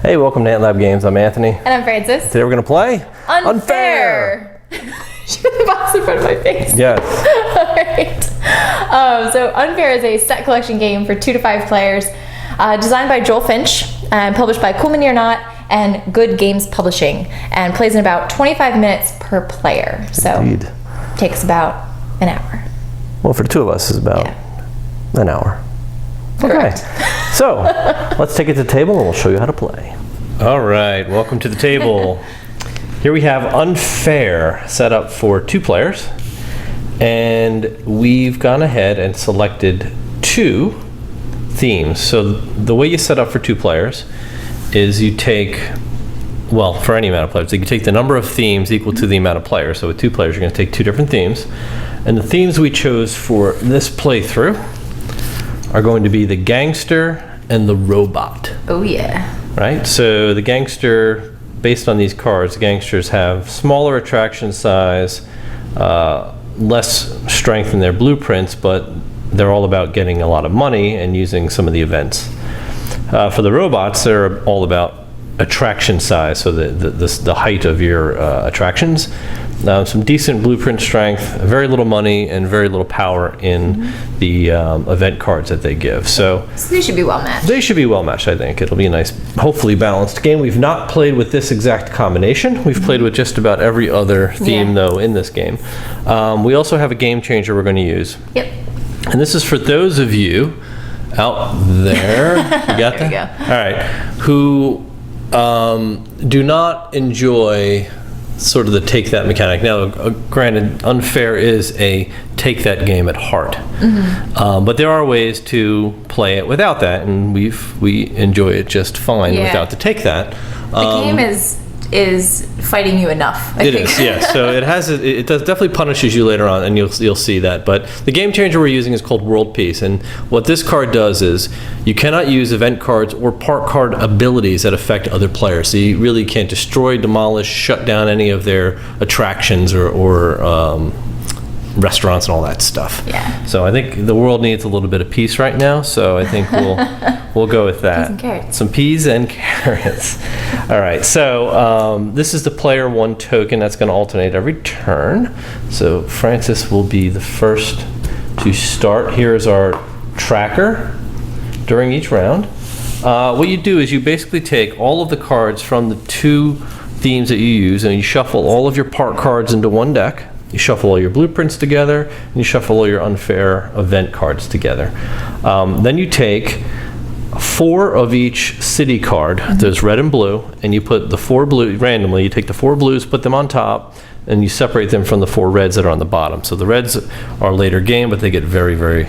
Hey, welcome to AntLab Games. I'm Anthony. And I'm Francis. Today we're going to play Unfair. Shoot the box in front of my face. Yes. Alright. So Unfair is a set collection game for 2 to 5 players, designed by Joel Finch and published by Cool Mini or Not and Good Games Publishing, and plays in about 25 minutes per player. So Indeed. Takes about an hour. Well, for the two of us, it's about an hour. Correct. Okay. So, let's take it to the table and we'll show you how to play. All right, welcome to the table. Here we have Unfair set up for 2 players. And we've gone ahead and selected 2 themes. So the way you set up for 2 players is you take, well, for any amount of players, you take the number of themes equal to the amount of players. So with 2 players, you're going to take 2 different themes. And the themes we chose for this playthrough are going to be the gangster and the robot. Oh yeah. Right? So the gangster, based on these cards, the gangsters have smaller attraction size, less strength in their blueprints, but they're all about getting a lot of money and using some of the events. For the robots, they're all about attraction size, so the height of your attractions. Some decent blueprint strength, very little money, and very little power in the event cards that they give. So they should be well matched. They should be well matched, I think. It'll be a nice, hopefully balanced game. We've not played with this exact combination. We've played with just about every other theme, though, in this game. We also have a game changer we're going to use. Yep. And this is for those of you out there, you got there that? We go. All right, who do not enjoy sort of the take that mechanic. Now, granted, Unfair is a take that game at heart, but there are ways to play it without that, and we enjoy it just fine without the take that. The game is fighting you enough. I think. Is, yes. So it does definitely punishes you later on, and you'll see that. But the game changer we're using is called World Peace, and what this card does is you cannot use event cards or part card abilities that affect other players. So you really can't destroy, demolish, shut down any of their attractions or restaurants and all that stuff. Yeah. So I think the world needs a little bit of peace right now. So I think we'll go with that. Peas and carrots. Some peas and carrots. All right. So this is the player 1 token that's going to alternate every turn. So Francis will be the first to start. Here's our tracker during each round. What you do is you basically take all of the cards from the 2 themes that you use and you shuffle all of your part cards into one deck. You shuffle all your blueprints together, and you shuffle all your Unfair event cards together. Then you take 4 of each city card, there's red and blue, and you put the 4 blue, randomly, you take the 4 blues, put them on top, and you separate them from the 4 reds that are on the bottom. So the reds are later game, but they get very, very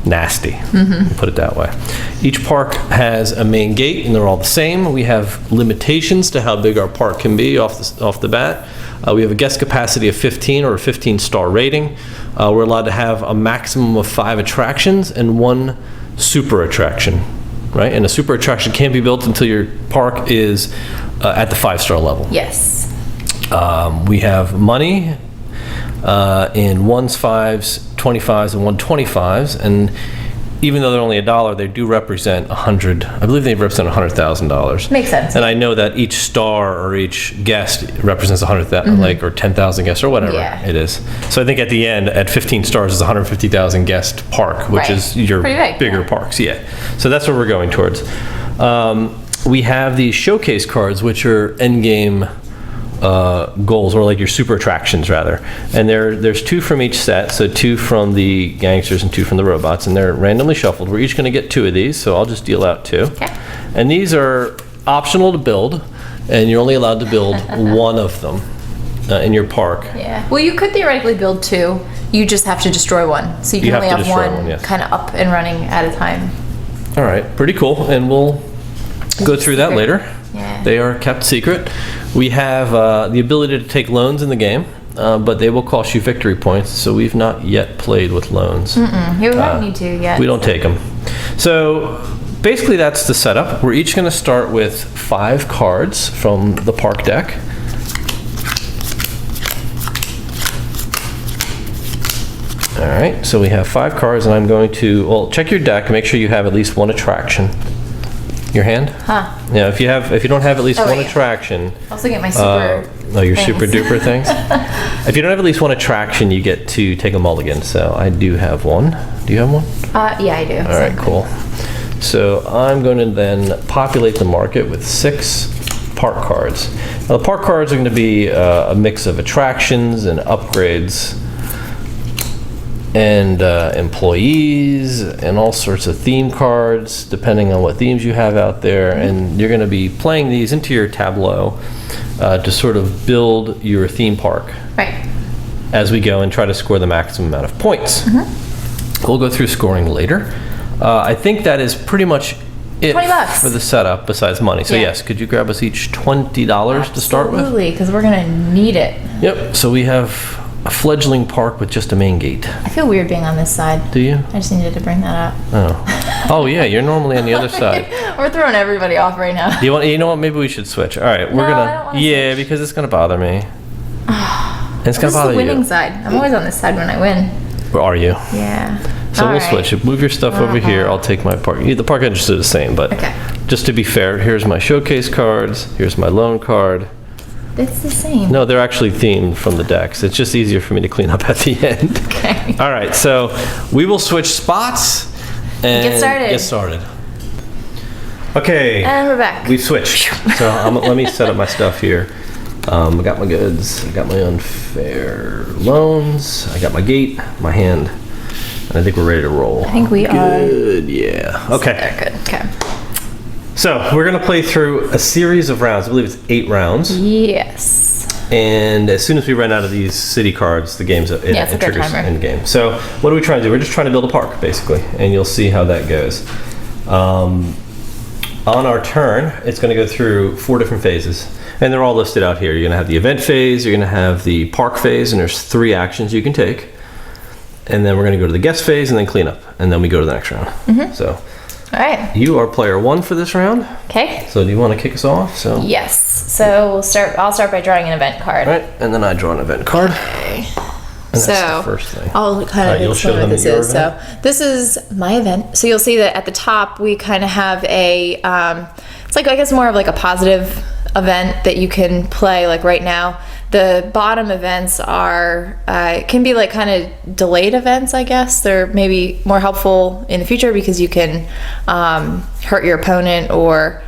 nasty, put it that way. Each park has a main gate, and they're all the same. We have limitations to how big our park can be off the bat. We have a guest capacity of 15 or a 15-star rating. We're allowed to have a maximum of 5 attractions and 1 super attraction, right? And a super attraction can't be built until your park is at the 5-star level. Yes. We have money in 1s, 5s, 25s, and 125s, and even though they're only $1, they do represent I believe they represent $100,000. Makes sense. And I know that each star or each guest represents 100,000, like, or 10,000 guests or whatever it is. So I think at the end, at 15 stars, is 150,000 guest park, which is your bigger parks. Yeah. So that's what we're going towards. We have these showcase cards, which are end game goals, or like your super attractions rather, and there's 2 from each set, so 2 from the gangsters and 2 from the robots, and they're randomly shuffled. We're each going to get 2 of these, so I'll just deal out 2. Okay. And these are optional to build, and you're only allowed to build 1 of them in your park. Yeah. Well, you could theoretically build 2. You just have to destroy 1, so you can only have one kind of up and running at a time. All right, pretty cool, and we'll go through that later. Yeah. They are kept secret. We have the ability to take loans in the game, but they will cost you victory points, so we've not yet played with loans. You don't need to yet. We don't take them. So basically that's the setup. We're each going to start with 5 cards from the park deck. All right, so we have 5 cards, and I'm going to, well, check your deck, make sure you have at least 1 attraction. Your hand? Huh. Yeah, if you don't have at least Oh, one wait. attraction. I also get my super. Your things. super duper things. If you don't have at least one attraction, you get to take a mulligan. So I do have one. Do you have one? Yeah, I do. All right, cool. So I'm going to then populate the market with 6 park cards. Now the park cards are going to be a mix of attractions and upgrades and employees and all sorts of theme cards depending on what themes you have out there. And you're going to be playing these into your tableau to sort of build your theme park Right. as we go and try to score the maximum amount of points. We'll go through scoring later. I think that is pretty much it $20 for the setup besides money. So Yeah. yes, could you grab us each $20 to start with? Absolutely, because we're gonna need it. Yep, so we have a fleggling park with just a main gate. I feel weird being on this side. Do you? I just needed to bring that up. Oh yeah, you're normally on the other side. We're throwing everybody off right now. You know what? Maybe we should switch. All right, we're No, I gonna. don't wanna Yeah, switch. because it's gonna bother me. And it's gonna This is the bother winning you. side. I'm always on this side when I win. Or are you? Yeah. So All we'll right. switch. Move your stuff over here. I'll take my park. The park entrance is the same, but Okay. just to be fair, here's my showcase cards. Here's my loan card. It's the same. No, they're actually themed from the decks. It's just easier for me to clean up at the end. Okay. All right, so we will switch spots and Get started. Okay. And we're back. We've switched. So let me set up my stuff here. I got my goods. I got my unfair loans. I got my gate, my hand, and I think we're ready to roll. I think we are. Good. Yeah. Okay. They're good. Okay. So we're gonna play through a series of rounds. I believe it's 8 rounds. Yes. And as soon as we run out of these city cards, the game's it Yeah, it's a good triggers timer. end game. So what are we trying to do? We're just trying to build a park, basically, and you'll see how that goes. On our turn, it's going to go through 4 different phases, and they're all listed out here. You're going to have the event phase, you're going to have the park phase, and there's 3 actions you can take. And then we're going to go to the guest phase and then clean up, and then we go to the next round. So All right. you are player 1 for this round. Okay. So do you want to kick us off? So Yes. So we'll start. I'll start by drawing an event card. all right, and then I draw an event card. Okay. And So that's the first thing. I'll kind Alright, of you'll show explain what them this your is. So this is my event. So you'll see that at the top we kind of have a. It's like, I guess, more of like a positive event that you can play like right now. The bottom events are can be like kind of delayed events, I guess. They're maybe more helpful in the future because you can hurt your opponent, or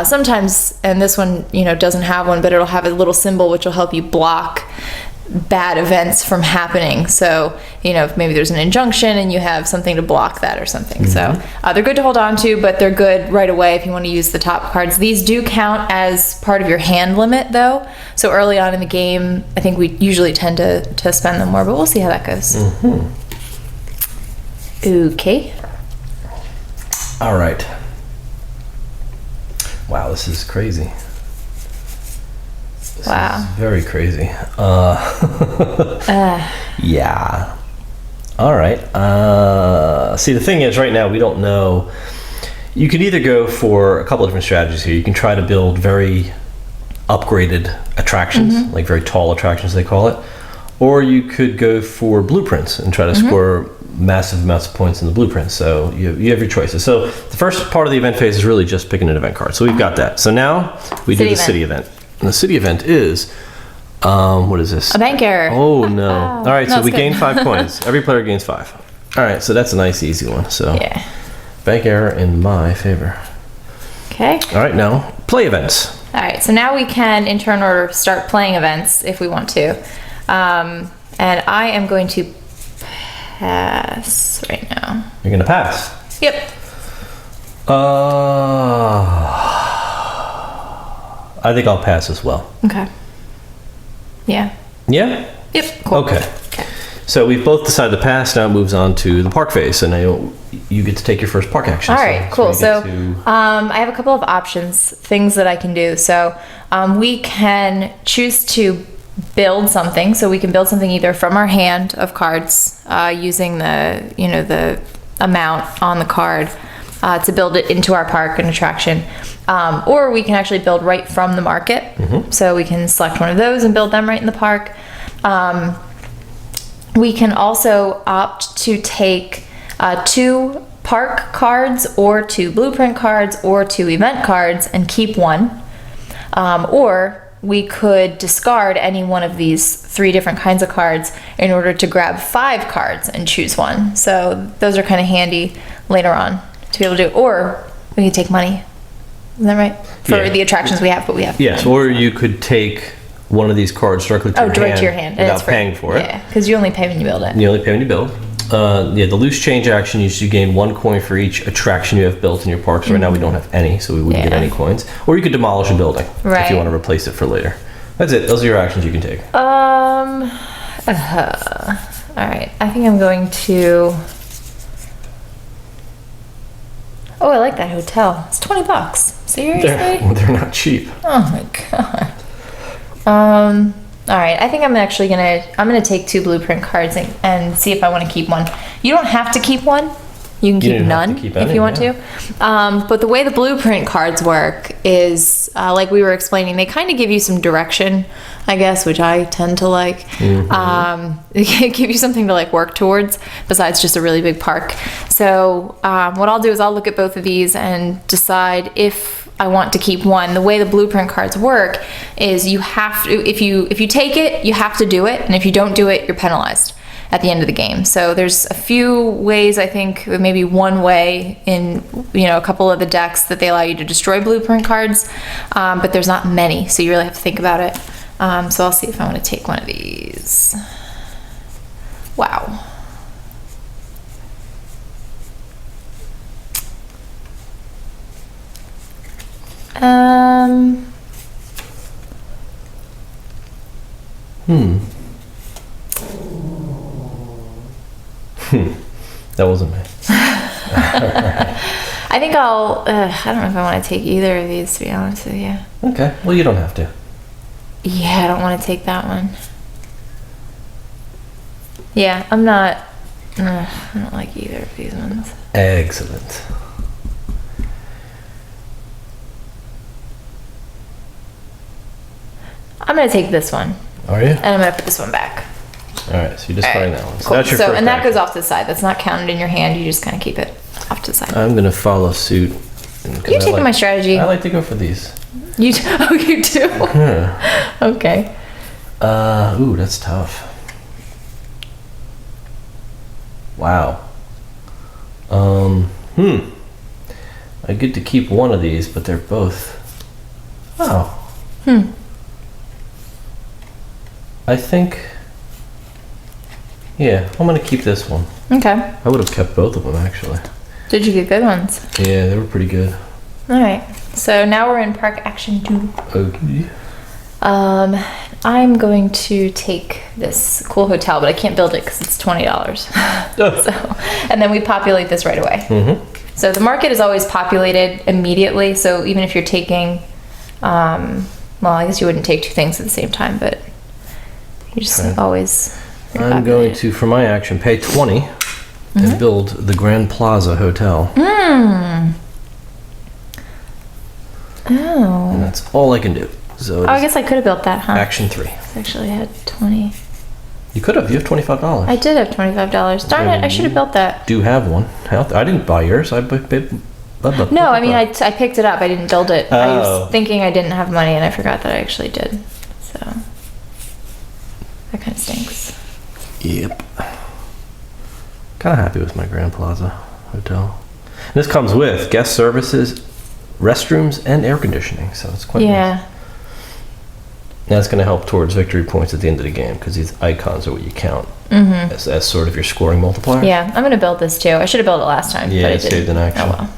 sometimes, and this one doesn't have one, but it'll have a little symbol which will help you block bad events from happening. So if maybe there's an injunction and you have something to block that or something. So they're good to hold on to, but they're good right away if you want to use the top cards. These do count as part of your hand limit though, so early on in the game I think we usually tend to spend them more, but we'll see how that goes. Okay. All right. Wow, this is crazy. This Wow. is very crazy. Yeah. All right. See, the thing is, right now we don't know. You could either go for a couple of different strategies here. You can try to build very upgraded attractions, like very tall attractions they call it, or you could go for blueprints and try to score massive amounts of points in the blueprints. So you have your choices. So the first part of the event phase is really just picking an event card. So we've got that. So now we do the city event. And the city event is, what is this? A bank error. Oh no. All right, No, so it's we good. gain 5 points. Every player gains 5. All right, so that's a nice easy one. So Yeah. bank error in my favor. Okay. All right, now play events. All right, so now we can, in turn order, start playing events if we want to. And I am going to pass right now. You're gonna pass. Yep. I think I'll pass as well. Okay. Yeah. Yeah? Yep. Cool. Okay. So we've both decided to pass. Now it moves on to the park phase, and now you get to take your first park action. All right, cool. we So get to- I have a couple of options, things that I can do. So we can choose to build something. So we can build something either from our hand of cards using the amount on the card to build it into our park and attraction. Or we can actually build right from the market. So we can select one of those and build them right in the park. We can also opt to take 2 park cards or 2 blueprint cards or 2 event cards and keep one. Or we could discard any one of these 3 different kinds of cards in order to grab 5 cards and choose one. So those are kind of handy later on to be able to do. Or we could take money. Isn't that right? For the attractions we have, but we have. Yes, or you could take one of these cards directly to your hand without paying for it. Yeah, because you only pay when you build it. You only pay when you build. The loose change action, you gain 1 coin for each attraction you have built in your parks. Right now we don't have any, so we wouldn't get any coins. Or you could demolish a building if you want to replace it for later. That's it. Those are your actions you can take. All right. I think I'm going to. Oh, I like that hotel. It's $20. Seriously? They're not cheap. Oh my god. All right. I think I'm actually gonna take 2 blueprint cards and see if I want to keep one. You don't have to keep one. You can keep none if you want to. But the way the blueprint cards work is, like we were explaining, they kind of give you some direction, I guess, which I tend to like. They give you something to like work towards besides just a really big park. So what I'll do is I'll look at both of these and decide if I want to keep one. The way the blueprint cards work is you have to, if you take it, you have to do it, and if you don't do it, you're penalized at the end of the game. So there's a few ways, I think maybe one way in a couple of the decks that they allow you to destroy blueprint cards, but there's not many, so you really have to think about it. So I'll see if I want to take one of these. Wow. That wasn't me. I think I don't know if I want to take either of these, to be honest with you. Okay, well, you don't have to. Yeah, I don't want to take that one. Yeah, I don't like either of these ones. Excellent. I'm going to take this one. Are you? And I'm going to put this one back. All right, so you're discarding that one. So Cool. that's your first and that action. goes off to the side. That's not counted in your hand. You just kind of keep it off to the side. I'm going to follow suit. You're taking my strategy. I like to go for these. You do? Yeah. Okay. Ooh, that's tough. Wow. I get to keep one of these, but they're both. Oh. I think. Yeah, I'm gonna keep this one. Okay. I would have kept both of them actually. Did you get good ones? Yeah, they were pretty good. All right. So now we're in Park Action 2. Okay. I'm going to take this cool hotel, but I can't build it because it's $20. So, and then we populate this right away. So the market is always populated immediately. So even if you're taking, well, I guess you wouldn't take 2 things at the same time, but you just always. I'm going to, for my action, pay 20 and build the Grand Plaza Hotel. Oh. And that's all I can do. So I guess I could have built that, huh? action 3. I actually had 20. You could have. You have $25. I did have $25. Darn it! I should have built that. Do have one. I didn't buy yours. No, I mean I picked it up. I didn't build it. I was thinking I didn't have money, and I forgot that I actually did. So that kind of stinks. Yep. Kind of happy with my Grand Plaza Hotel. And this comes with guest services, restrooms, and air conditioning. So it's quite nice. That's going to help towards victory points at the end of the game because these icons are what you count as sort of your scoring multiplier. Yeah, I'm going to build this too. I should have built it last time. Yeah, but I it saved an action. Oh well.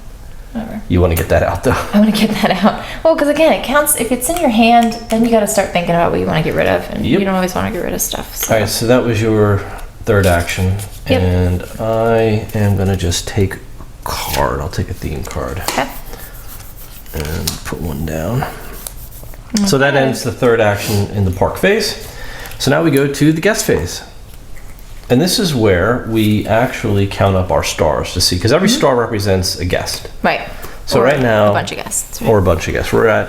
Whatever. You want to get that out though. I want to get that out. Well, because again, it counts. If it's in your hand, then you got to start thinking about what you want to get rid of, and you don't always want to get rid of stuff. So. All right, so that was your third action, and I am going to just take a card. I'll take a theme card. Okay. And put one down. So that ends the third action in the park phase. So now we go to the guest phase. And this is where we actually count up our stars to see, because every star represents a guest. Right. So or right now, a bunch of guests. Right? Or a bunch of guests. We're at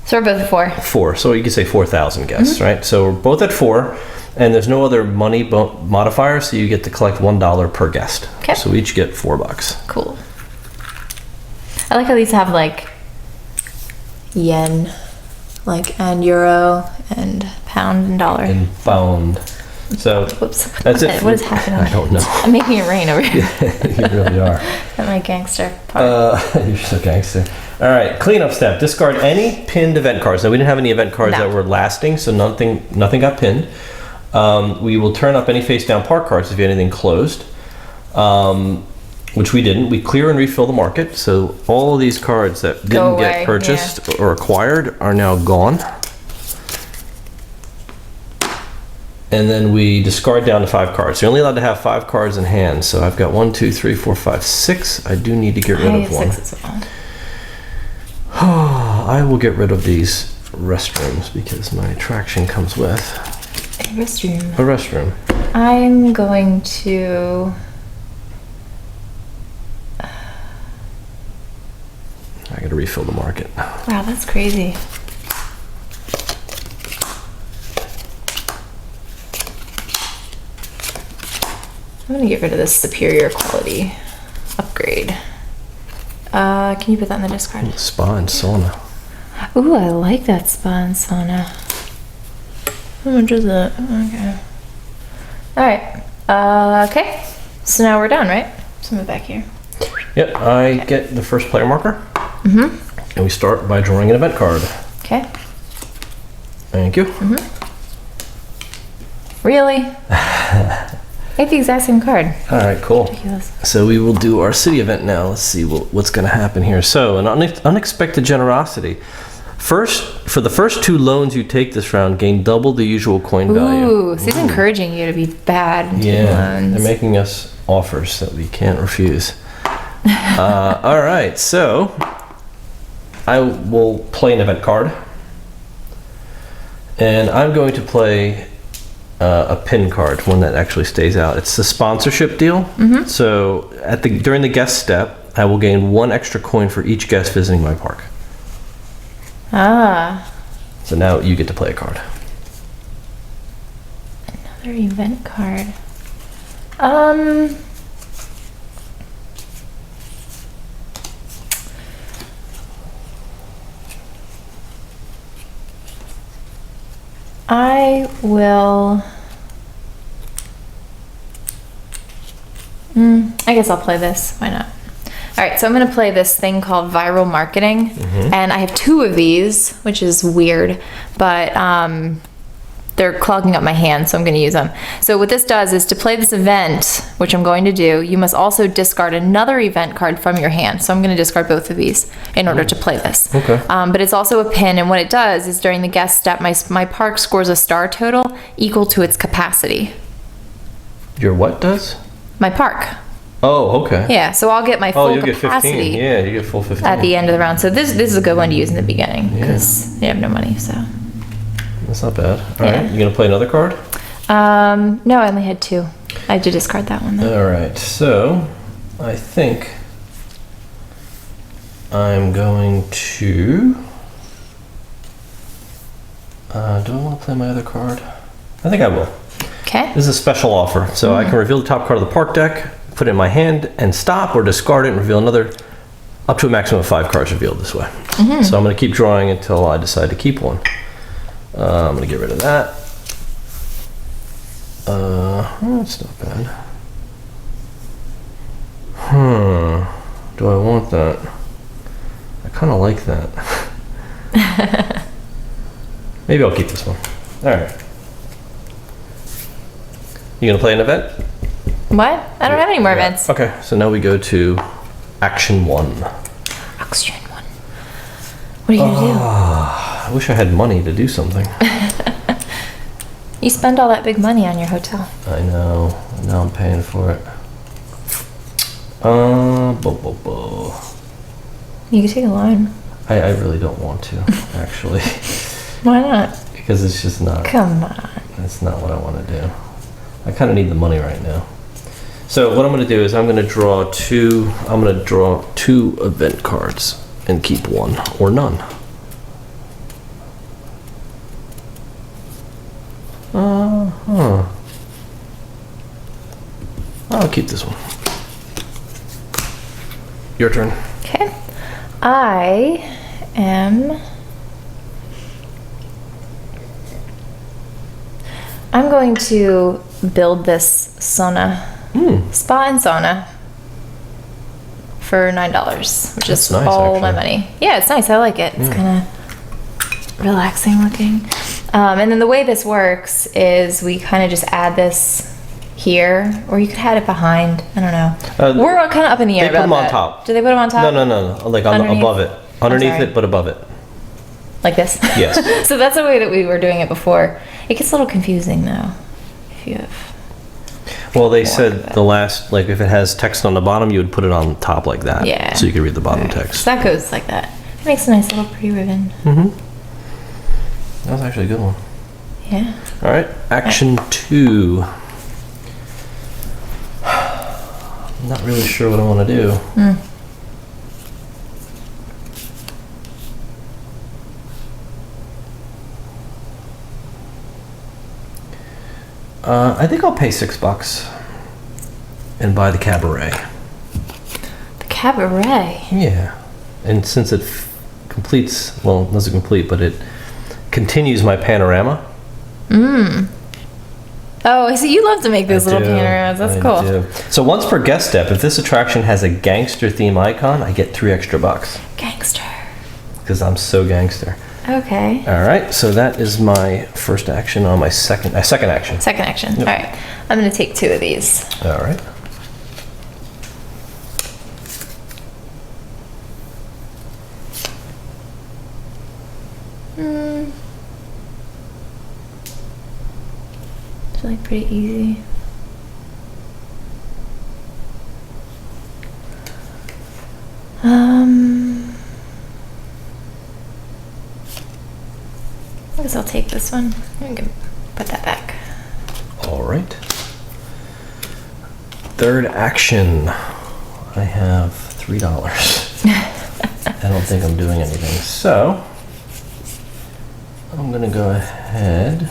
So we're both at 4. 4. So you could say 4,000 guests, right? So we're both at 4, and there's no other money modifier, so you get to collect $1 per guest. Okay. So we each get $4. Cool. I like how these have like yen, like, and euro and pound and dollar. And pound. So Whoops. that's it. What is happening? I don't know. I'm making it rain over here. You really are. At my gangster part. You're so gangster. All right, cleanup step. Discard any pinned event cards. Now, we didn't have any event cards No. that were lasting, so nothing got pinned. We will turn up any face-down park cards if you have anything closed, which we didn't. We clear and refill the market, so all of these cards that Go didn't away, get purchased or acquired are now gone. And then we discard down to 5 cards. You're only allowed to have 5 cards in hand. So I've got 1, 2, 3, 4, 5, 6. I do need to get rid of one. 6 as well. I will get rid of these restrooms because my attraction comes with A restroom. a restroom. I'm going to. I got to refill the market. Wow, that's crazy. I'm gonna get rid of this superior quality upgrade. Can you put that in the discard? Spa and sauna. Ooh, I like that spa and sauna. How much is that? Okay. Alright. Okay. So now we're done, right? So move back here. Yep, I get the first player marker. And we start by drawing an event card. Okay. Thank you. Really? I have the exact same card. All right, cool. Ridiculous. So we will do our city event now. Let's see what's going to happen here. So an unexpected generosity. First, for the first 2 loans you take this round, gain double the usual coin value. Ooh, so he's encouraging you to be bad and take Yeah, loans. they're making us offers that we can't refuse. All right, so I will play an event card, and I'm going to play a pin card, one that actually stays out. It's a sponsorship deal. So during the guest step, I will gain 1 extra coin for each guest visiting my park. Ah, So now you get to play a card. another event card. I will. I guess I'll play this. Why not? All right, so I'm going to play this thing called viral marketing, and I have 2 of these, which is weird, but they're clogging up my hand, so I'm going to use them. So what this does is to play this event, which I'm going to do, you must also discard another event card from your hand. So I'm going to discard both of these in order to play this. Okay. But it's also a pin, and what it does is during the guest step, my park scores a star total equal to its capacity. Your what does? My park. Oh, okay. Yeah, so I'll get my full You'll get 15. capacity Yeah, you get full 15. at the end of the round. So this is a good one to use in the beginning because you have no money. So That's not bad. All Yeah. right, you gonna play another card? no, I only had 2. I had to discard that one though. All right, so I think I'm going to. Do I want to play my other card? I think I will. Okay. This is a special offer, so I can reveal the top card of the park deck, put it in my hand, and stop or discard it and reveal another, up to a maximum of 5 cards revealed this way. So I'm going to keep drawing until I decide to keep one. I'm going to get rid of that. That's not bad. Do I want that? I kind of like that. Maybe I'll keep this one. All right. You gonna play an event? What? I don't have any more events. Okay, so now we go to action 1. Action 1. What are you gonna I wish I had money to do something. do? You spend all that big money on your hotel. I know. Now I'm paying for it. You can take a loan. I really don't want to, actually, Why not? because it's just not. Come on. That's not what I want to do. I kind of need the money right now. So what I'm going to do is I'm going to draw 2. I'm going to draw 2 event cards and keep 1 or none. I'll keep this one. Your turn. Okay. I'm going to build this sauna, spa and sauna, for $9, which is nice, all my actually. money. Yeah, it's nice. I like it. It's kind of relaxing looking. And then the way this works is we kind of just add this here, or you could add it behind. I don't know. We're kind of up in the air They put about them on that. top. Do they put them on top? No. Like above it. Underneath sorry. it, but above it. Like this? Yes. So that's the way that we were doing it before. It gets a little confusing though, if you have. Well, they said the last, like if it has text on the bottom, you would put it on top like that. Yeah. So you could read the bottom So text. that goes like that. It makes a nice little pretty ribbon. That was actually a good one. Yeah. All right, action 2. I'm not really sure what I want to do. I think I'll pay $6 and buy the cabaret. The cabaret. Yeah, and since it completes, well, it doesn't complete, but it continues my panorama. Oh, so you love to make those little do. panoramas. That's I cool. do. So once per guest step, if this attraction has a gangster theme icon, I get $3 extra Gangster. because I'm so gangster. Okay. All right, so that is my first action on my second action. Second action. All right. I'm going to take 2 of these. All right. It's like pretty easy. I guess I'll take this one. I'm gonna put that back. All right. Third action. I have $3. I don't think I'm doing anything. So I'm gonna go ahead.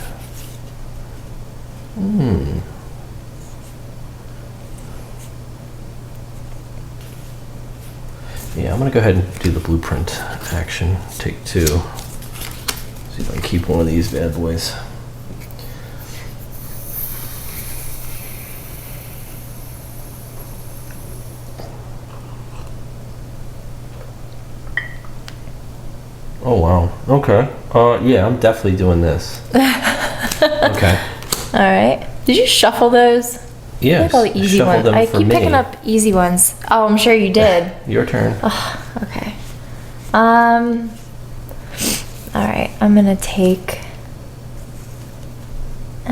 Yeah, I'm gonna go ahead and do the blueprint action. Take 2. See if I can keep one of these bad boys. Oh wow. Okay. Yeah, I'm definitely doing this. Okay. All right. Did you shuffle those? Yes. I like all the easy shuffle ones. them I for keep me. picking up easy ones. Oh, I'm sure you did. Your turn. Okay. All right. I'm gonna take. I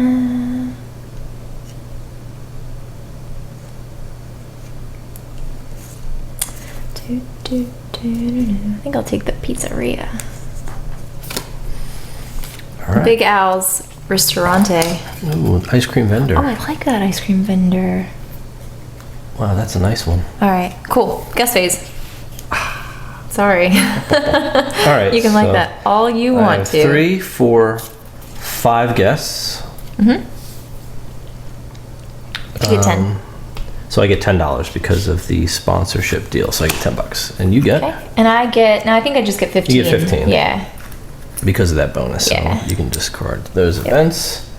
think I'll take the pizzeria. All right. Big Al's Ristorante. Ooh, ice cream vendor. Oh, I like that ice cream vendor. Wow, that's a nice one. All right, cool. Guest phase. Sorry. All right. You can like so that all you I want have to. 3, 4, 5 guests. You get 10. So I get $10 because of the sponsorship deal. So I get $10, and you get Okay. And I get, no, I think I just get 15. You get 15. Yeah. because of that bonus. Yeah. So you can discard those events,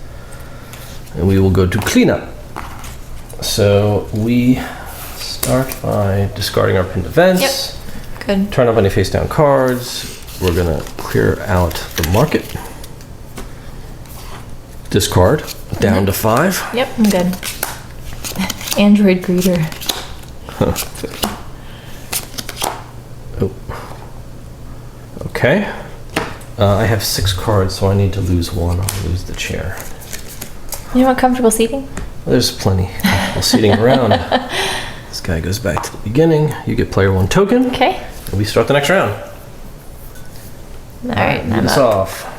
and we will go to cleanup. So we start by discarding our pinned events. Yep. Good. Turn up any face down cards. We're gonna clear out the market. Discard down to 5. Yep, I'm good. Android greeter. Oh. Okay. I have 6 cards, so I need to lose 1. I'll lose the chair. You want comfortable seating? Well, there's plenty of seating around. This guy goes back to the beginning. You get player 1 token. Okay. And we start the next round. All right, Lead I'm us up. off.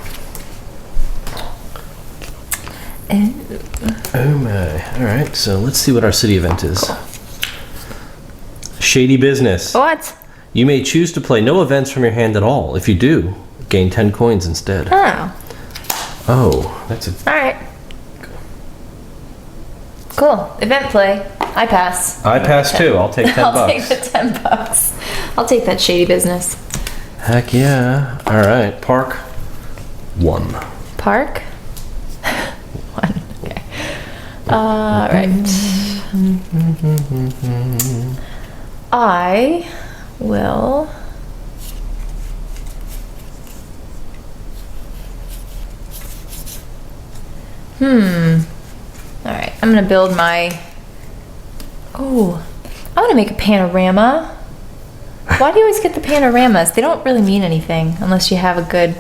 Oh my. All right, so let's see what our city event is. Shady business. What? You may choose to play no events from your hand at all. If you do, gain 10 coins instead. Oh. Oh, that's a... All right. Cool. Event play. I pass. I pass too. I'll take $10. I'll take the $10. I'll take that shady business. Heck yeah. All right, Park 1. Park? 1. Okay. Right. I will... Alright, I'm gonna build my... Oh, I want to make a panorama. Why do you always get the panoramas? They don't really mean anything unless you have a good...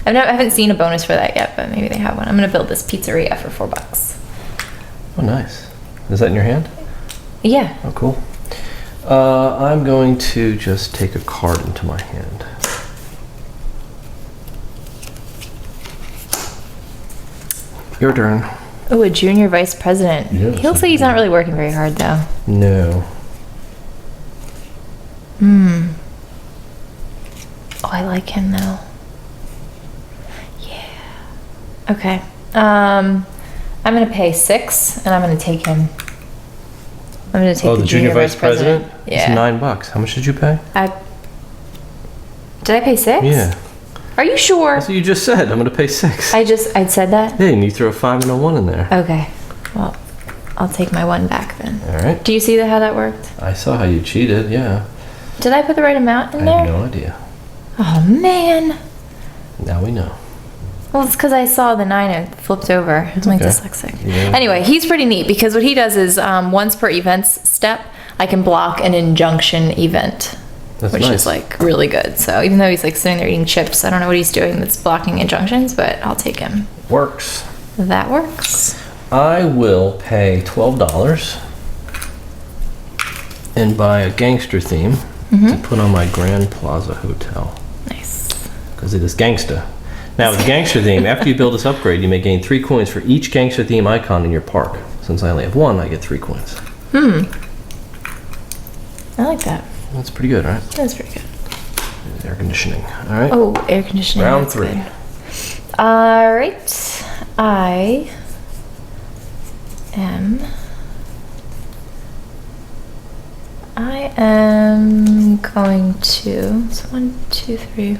I haven't seen a bonus for that yet, but maybe they have one. I'm gonna build this pizzeria for $4. Oh, nice. Is that in your hand? Yeah. Oh, cool. I'm going to just take a card into my hand. Your turn. Oh, a junior vice president. Yes, He looks like he's not really working very hard, though. No. Oh, I like him, though. Yeah. Okay. I'm gonna pay $6, and I'm gonna take him. I'm gonna take the junior vice president? Yeah. It's $9. How much did you pay? Did I pay $6? Yeah. Are you sure? That's what you just said. I'm gonna pay $6. I'd said that? Yeah, and you throw a 5 and a 1 in there. Okay. Well, I'll take my 1 back then. All right. Do you see how that worked? I saw how you cheated, yeah. Did I put the right amount in I there? have no idea. Oh, man. Now we know. Well, it's because I saw the 9 and flipped over. I'm like okay. dyslexic. Yeah. Anyway, he's pretty neat because what he does is once per events step, I can block an injunction event. That's which nice. is like really good. So even though he's like sitting there eating chips, I don't know what he's doing that's blocking injunctions, but I'll take him. Works. That works. I will pay $12 and buy a gangster theme to put on my Grand Plaza Hotel. Nice. Because it is gangsta. Now with gangster theme, after you build this upgrade, you may gain 3 coins for each gangster theme icon in your park. Since I only have 1, I get 3 coins. I like that. That's pretty good, right? That's pretty good. Air conditioning. All right. Oh, air conditioning. Round that's 3. good. All right. I am going to. So 1, 2, 3.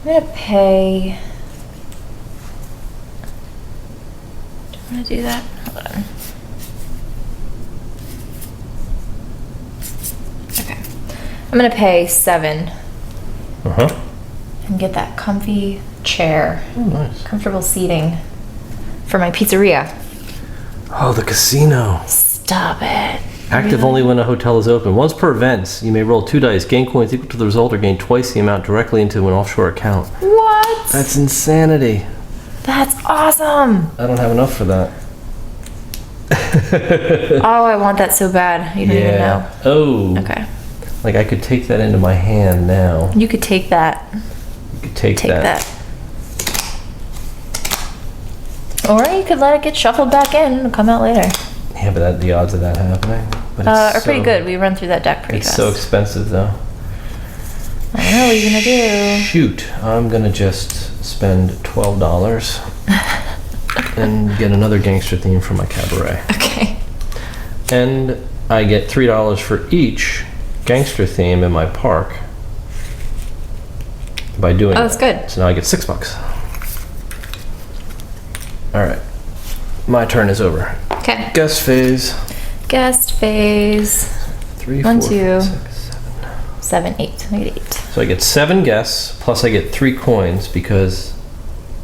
I'm gonna pay. Do I want to do that? Hold on. Okay. I'm gonna pay $7 and get that comfy chair, Oh, nice. comfortable seating for my pizzeria. Oh, the casino. Stop it. Active only when a hotel is open. Once per event, you may roll 2 dice, gain coins equal to the result, or gain twice the amount directly into an offshore account. What? That's insanity. That's awesome. I don't have enough for that. Oh, I want that so bad. You don't even know. Oh. Okay. Like I could take that into my hand now. You could take that. You could take that. Or you could let it get shuffled back in and come out later. Yeah, but the odds of that happening. But Are pretty good. We run through that deck pretty It's fast. so expensive though. I don't know what you're gonna do. Shoot, I'm gonna just spend $12 and get another gangster theme for my cabaret. Okay. And I get $3 for each gangster theme in my park by doing Oh, that's that. good. So now I get $6. All right, my turn is over. Okay. Guest phase. Guest phase. 3, 1, 4, 2, 5, 6, 7. 7, 8. I get 8. So I get 7 guests, plus I get 3 coins because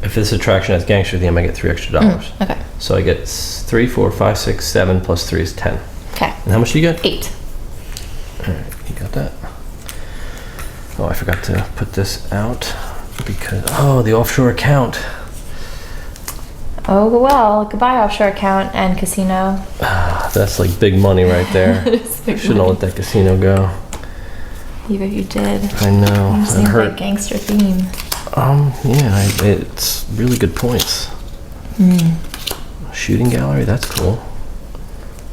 if this attraction has gangster theme, I get $3 extra. Okay. So I get 3, 4, 5, 6, 7 plus 3 is 10. Okay. And how much do you get? 8. All right, you got that. Oh, I forgot to put this out because the offshore account. Oh well, goodbye offshore account and casino. That's like big money right there. Shouldn't have let that casino go. Even if you did. I know. You It seem hurt. like gangster theme. Yeah, it's really good points. Shooting gallery, that's cool.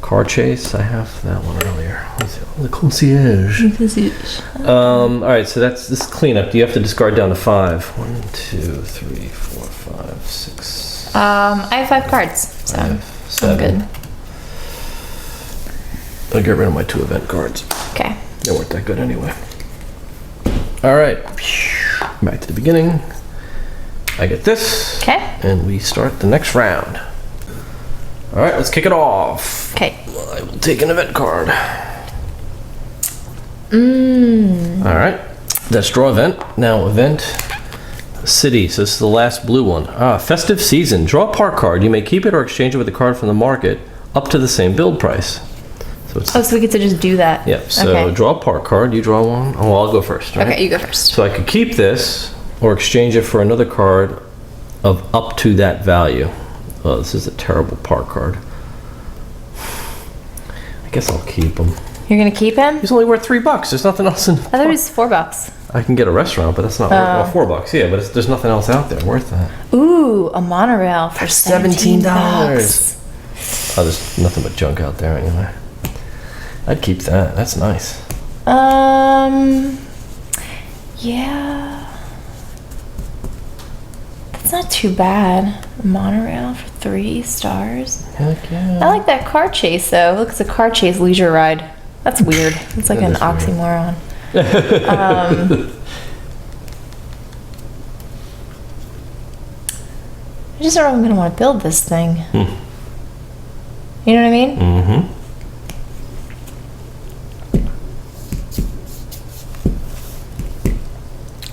Car chase, I have that one earlier. Let's see. The concierge. All right, so this is cleanup. You have to discard down to 5. 1, 2, 3, 4, 5, 6. I have 5 cards, so 5, I'm 7. good. I'll get rid of my 2 event cards. Okay. They weren't that good anyway. All right, back to the beginning. I get this. Okay. And we start the next round. All right, let's kick it off. Okay. I will take an event card. All right, that's draw event. Now event city, so this is the last blue one. Festive season, draw a park card. You may keep it or exchange it with a card from the market up to the same build price. So it's, So we get to just do that. yeah, so Okay. draw a park card, you draw one. Oh, well, I'll go first, right? Okay, you go first. So I could keep this or exchange it for another card of up to that value. Oh, this is a terrible park card. I guess I'll keep him. You're gonna keep him? He's only worth $3. There's nothing else in. I thought it was $4. I can get a restaurant, but that's not well, $4. Yeah, but there's nothing else out there worth that. Ooh, a monorail for $17. Oh, there's nothing but junk out there anyway. I'd keep that. That's nice. Yeah. That's not too bad. A monorail for 3 stars. Heck yeah. I like that car chase though. Look, it's a car chase leisure ride. That's weird. It's like That an is weird. oxymoron. I just don't know if I'm gonna want to build this thing. You know what I mean? Mm-hmm.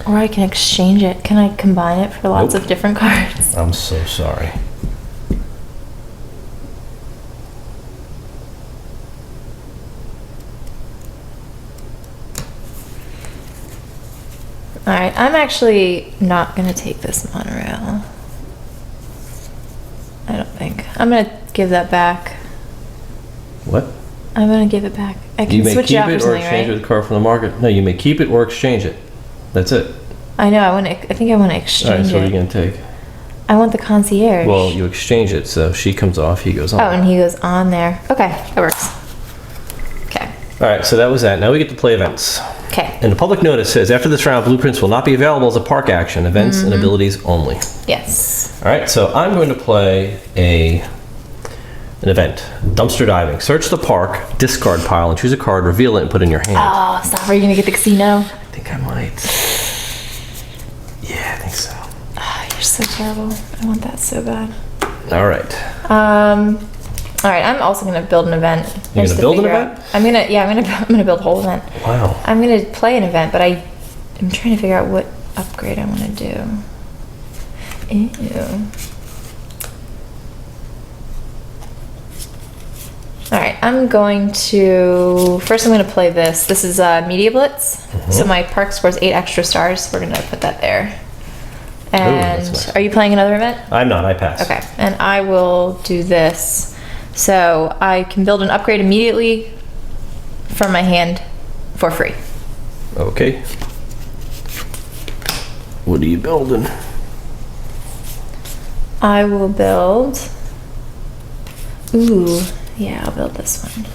Or I can exchange it. Can I combine it for lots Nope. of different cards? I'm so sorry. Alright, I'm actually not gonna take this monorail. I don't think. I'm gonna give that back. What? I'm gonna give it back. I can You may switch keep it out for it or something, exchange it right? with a card from the market. No, you may keep it or exchange it. That's it. I know, I think I wanna All right, exchange so what are you it. gonna take? I want the concierge. Well, you exchange it, so she comes off, he goes on. Oh, and he goes on there. Okay, that works. Okay. All right, so that was that. Now we get to play events. Okay. And the public notice says, after this round, blueprints will not be available as a park action. Events and abilities only. Yes. All right, so I'm going to play an event. Dumpster diving. Search the park, discard pile, and choose a card, reveal it, and put it in your hand. Oh, stop. Are you gonna get the casino? I think I might. Yeah, I think so. Oh, you're so terrible. I want that so bad. All right. All right, I'm also gonna build an event. You're Just gonna to build an figure event? out- I'm gonna build a whole event. Wow. I'm gonna play an event, but I'm trying to figure out what upgrade I want to do. Ew. All right, I'm going to play this. This is Media Blitz. So my park scores 8 extra stars. We're gonna put that there. And that's nice. are you playing another event? I'm not. I pass. Okay, and I will do this. So I can build an upgrade immediately from my hand for free. Okay. What are you building? I will build. Ooh, yeah, I'll build this one.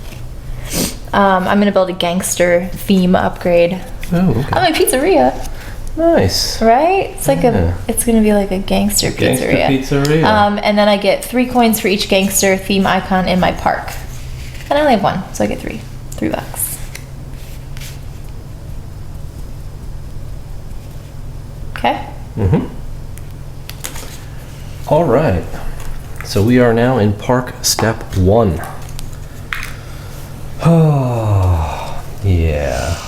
I'm gonna build a gangster theme upgrade. Oh, okay. I'm a pizzeria, Nice. right? It's like Yeah. it's gonna be like a gangster Gangster pizzeria. pizzeria. And then I get 3 coins for each gangster theme icon in my park. And I only have 1, so I get $3. Okay. Mm-hmm. All right. So we are now in park step 1. Oh, yeah.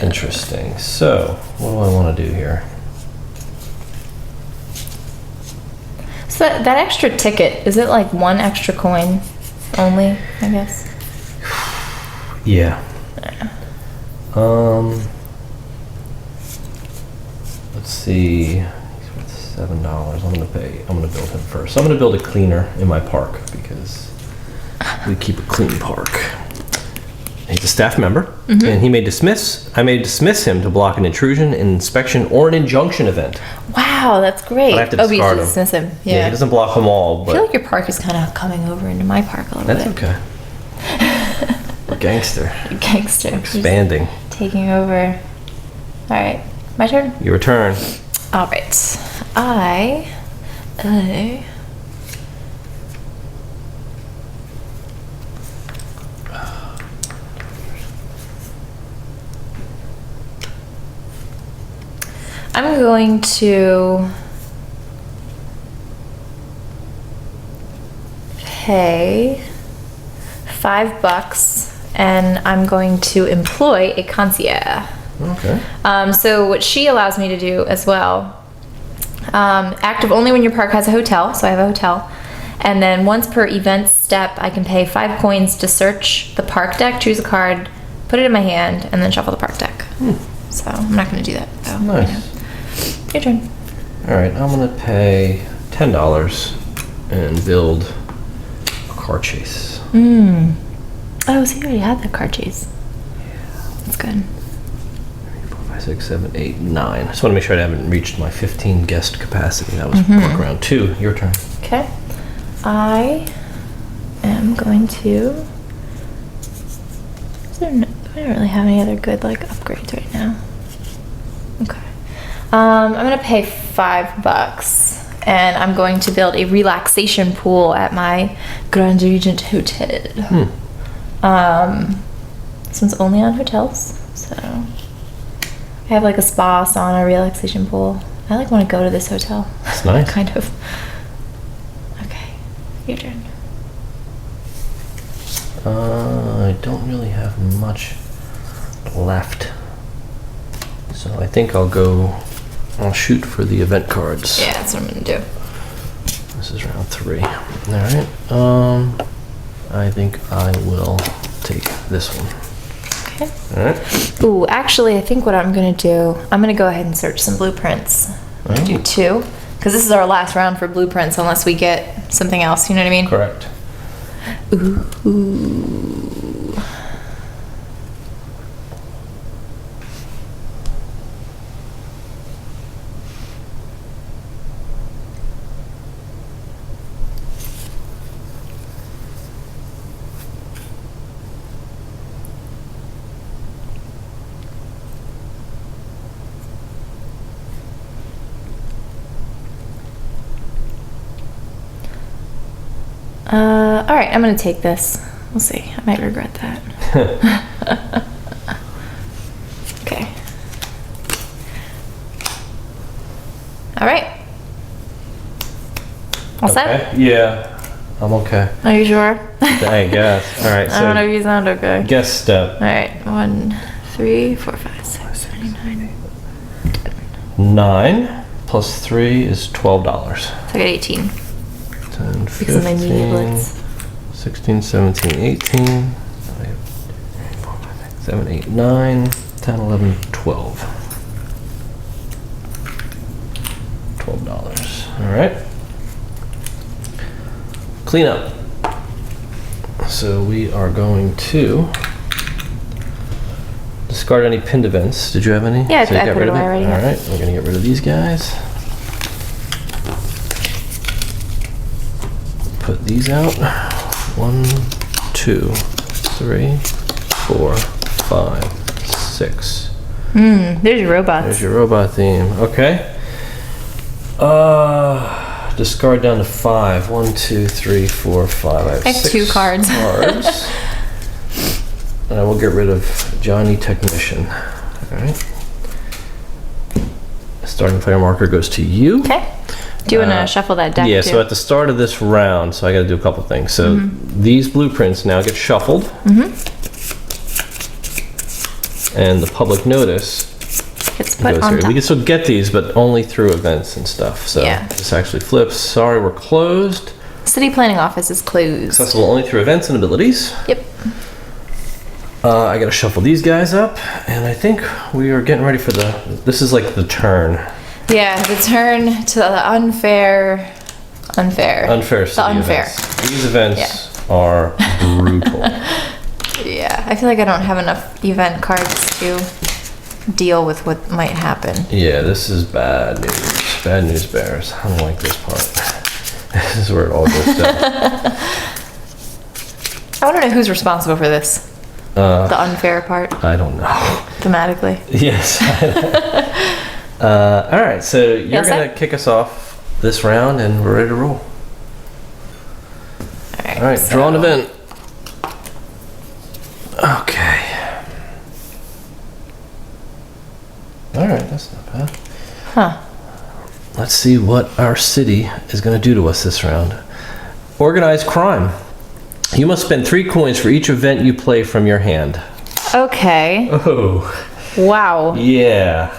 Interesting. So, what do I want to do here? So that extra ticket, is it like 1 extra coin only, I guess? Yeah. Let's see. He's worth $7. I'm gonna build him first. So I'm gonna build a cleaner in my park because we keep a clean park. He's a staff member, and he may dismiss. I may dismiss him to block an intrusion, an inspection, or an injunction event. Wow, that's great. But I have to Oh, we discard him. dismiss him. Yeah, Yeah. he doesn't block them all, I feel but like your park is kind of coming over into my park a little that's bit. okay. We're gangster, Gangster. He's expanding. taking over. All right, my turn. Your turn. All right, I. I'm going to pay $5 and I'm going to employ a concierge. Okay. So what she allows me to do as well, active only when your park has a hotel, so I have a hotel. And then once per event step, I can pay 5 coins to search the park deck, choose a card, put it in my hand, and then shuffle the park deck. So I'm not going to do that though. Nice. Your turn. All right, I'm gonna pay $10 and build a car chase. Oh, so you already had the card chase. That's good. 4, 5, 6, 7, 8, 9. I just want to make sure I haven't reached my 15 guest capacity. That was park round 2. Your turn. Okay. I am going to. I don't really have any other good like upgrades right now. Okay. I'm gonna pay $5 and I'm going to build a relaxation pool at my Grand Regent Hotel. This one's only on hotels, so I have like a spa, sauna, relaxation pool. I like want to go to this hotel. That's nice. Kind of. Okay, your turn. I don't really have much left, so I think I'll shoot for the event cards. Yeah, that's what I'm gonna do. This is round 3. All right. I think I will take this one. Okay. All right. Ooh, actually, I think what I'm gonna do, I'm gonna go ahead and search some blueprints. I'm gonna do 2, because this is our last round for blueprints, unless we get something else. You know what I mean? Correct. Ooh. All right, I'm gonna take this. We'll see. I might regret that. Okay. All right. All set? Yeah, I'm okay. Are you sure? I guess. All right. I don't know if So you sound okay. guest step. All right. 1, 3, 4, 5, 6, 7, 8, 9. 9 plus 3 is $12. So I got 18. 10, Because of my media 15, blitz. 16, 17, 18, 7, 8, 9, 10, 11, 12. $12. All right. Clean up. So we are going to discard any pinned events. Did you have any? Yeah, so you I got put rid it of away it? already, All yeah. right, we're going to get rid of these guys. Put these out. 1, 2, 3, 4, 5, 6. There's your robots. There's your robot theme. Okay. Discard down to 5. 1, 2, 3, 4, 5. I have, I have 6 2 cards. cards. And I will get rid of Johnny Technician. All right. Starting player marker goes to you. Okay. Do you want to shuffle that deck Yeah, too? so at the start of this round, so I got to do a couple things. So these blueprints now get shuffled. And the public notice It's put goes on here. top. We can still get these, but only through events and stuff. So Yeah. this actually flips. Sorry, we're closed. City planning office is closed. Accessible only through events and abilities. Yep. I got to shuffle these guys up, and I think we are getting ready for this is like the turn. Yeah, the turn to the unfair. Unfair city unfair. events. These events are brutal. Yeah, I feel like I don't have enough event cards to deal with what might happen. Yeah, this is bad news. Bad news bears. I don't like this part. This is where it all goes down. I want to know who's responsible for this. The unfair part, I don't know. thematically. Yes. All right, so you're all going set? to kick us off this round, and we're ready to roll. All right, so- draw an event. Okay. All right, that's not bad. Huh. Let's see what our city is going to do to us this round. Organized crime. You must spend 3 coins for each event you play from your hand. Okay. Oh. Wow. Yeah.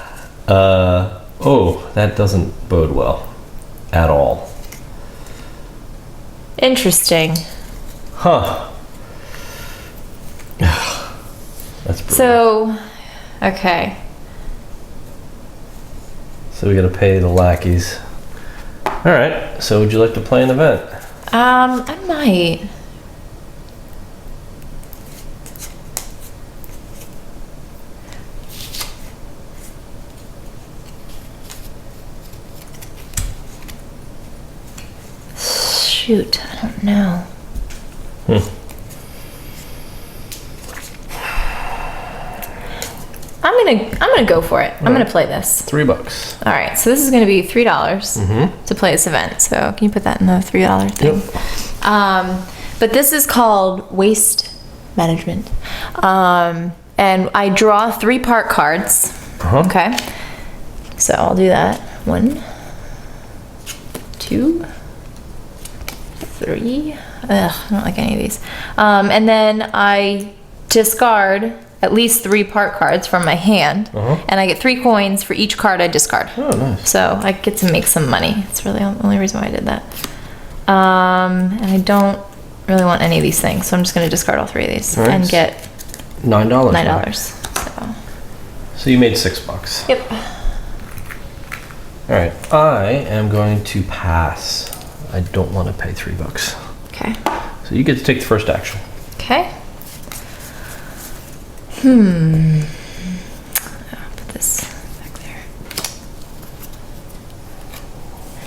That doesn't bode well at all. Interesting. Huh. That's brutal. So, okay. So we gotta pay the lackeys. All right. So would you like to play an event? I might. Shoot, I don't know. I'm gonna go for it. I'm gonna play this. $3. All right, so this is gonna be $3 to play this event. So can you put that in the $3 thing? Yep. But this is called waste management, and I draw 3-part cards. Okay, so I'll do that. 1, 2, 3. Ugh, I don't like any of these. And then I discard at least 3 part cards from my hand, and I get 3 coins for each card I discard. Oh, nice. So I get to make some money. It's really the only reason why I did that. And I don't really want any of these things, so I'm just going to discard all 3 of these and get $9. $9. So you made $6. Yep. All right. I am going to pass. I don't want to pay $3. Okay. So you get to take the first action. Okay. I'll put this back there.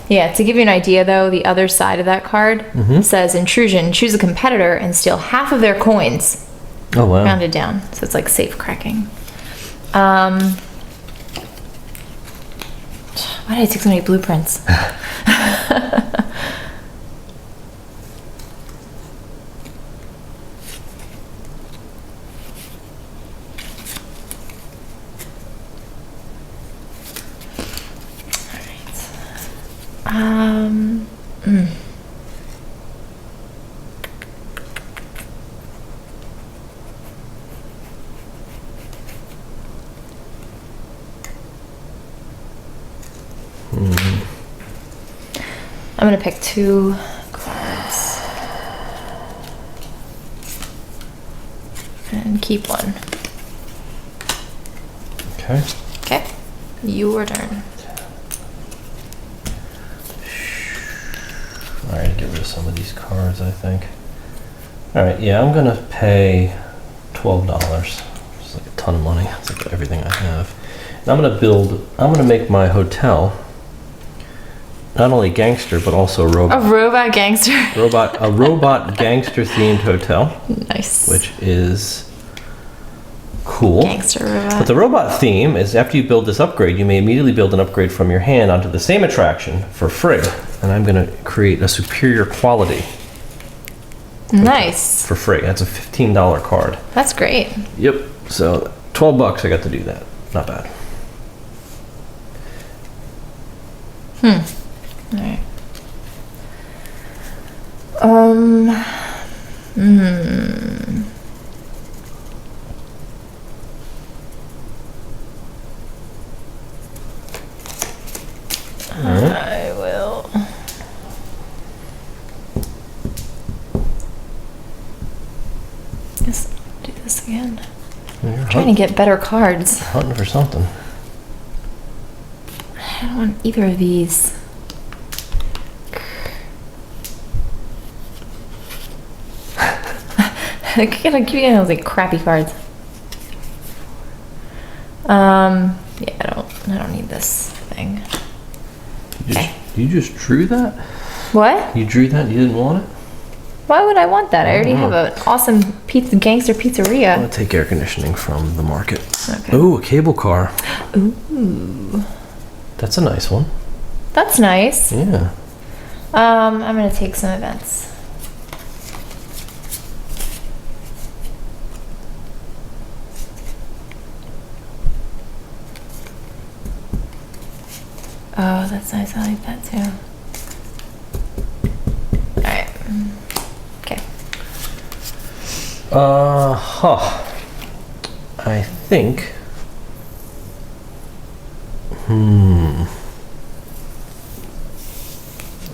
Yeah, to give you an idea though, the other side of that card says intrusion, choose a competitor and steal half of their coins. Oh, wow. Rounded down. So it's like safe cracking. Why did I take so many blueprints? I'm gonna pick 2 cards and keep 1. Okay. Okay, your turn. All right, get rid of some of these cards, I think. All right, yeah, I'm gonna pay $12. It's like a ton of money. It's like everything I have. And I'm gonna make my hotel not only gangster, but also A robot. robot gangster. A robot gangster themed hotel, Nice. which is cool. Gangster robot. But the robot theme is after you build this upgrade, you may immediately build an upgrade from your hand onto the same attraction for free. And I'm going to create a superior quality Nice. for free. That's a $15 card. That's great. Yep. So $12 I got to do that. Not bad. All right. I will. Let's do this again. You're Trying to get better cards. hunting for something. I don't want either of these. I keep getting those like crappy cards. Yeah, I don't need this thing. You just drew that? What? You drew that? You didn't want it? Why would I want that? I already have an awesome gangster I'm pizzeria. gonna take air conditioning from the market. Okay. Ooh, a cable car. Ooh, That's a nice one. that's nice. Yeah. I'm gonna take some events. Oh, that's nice. I like that too. All right. Okay. I think.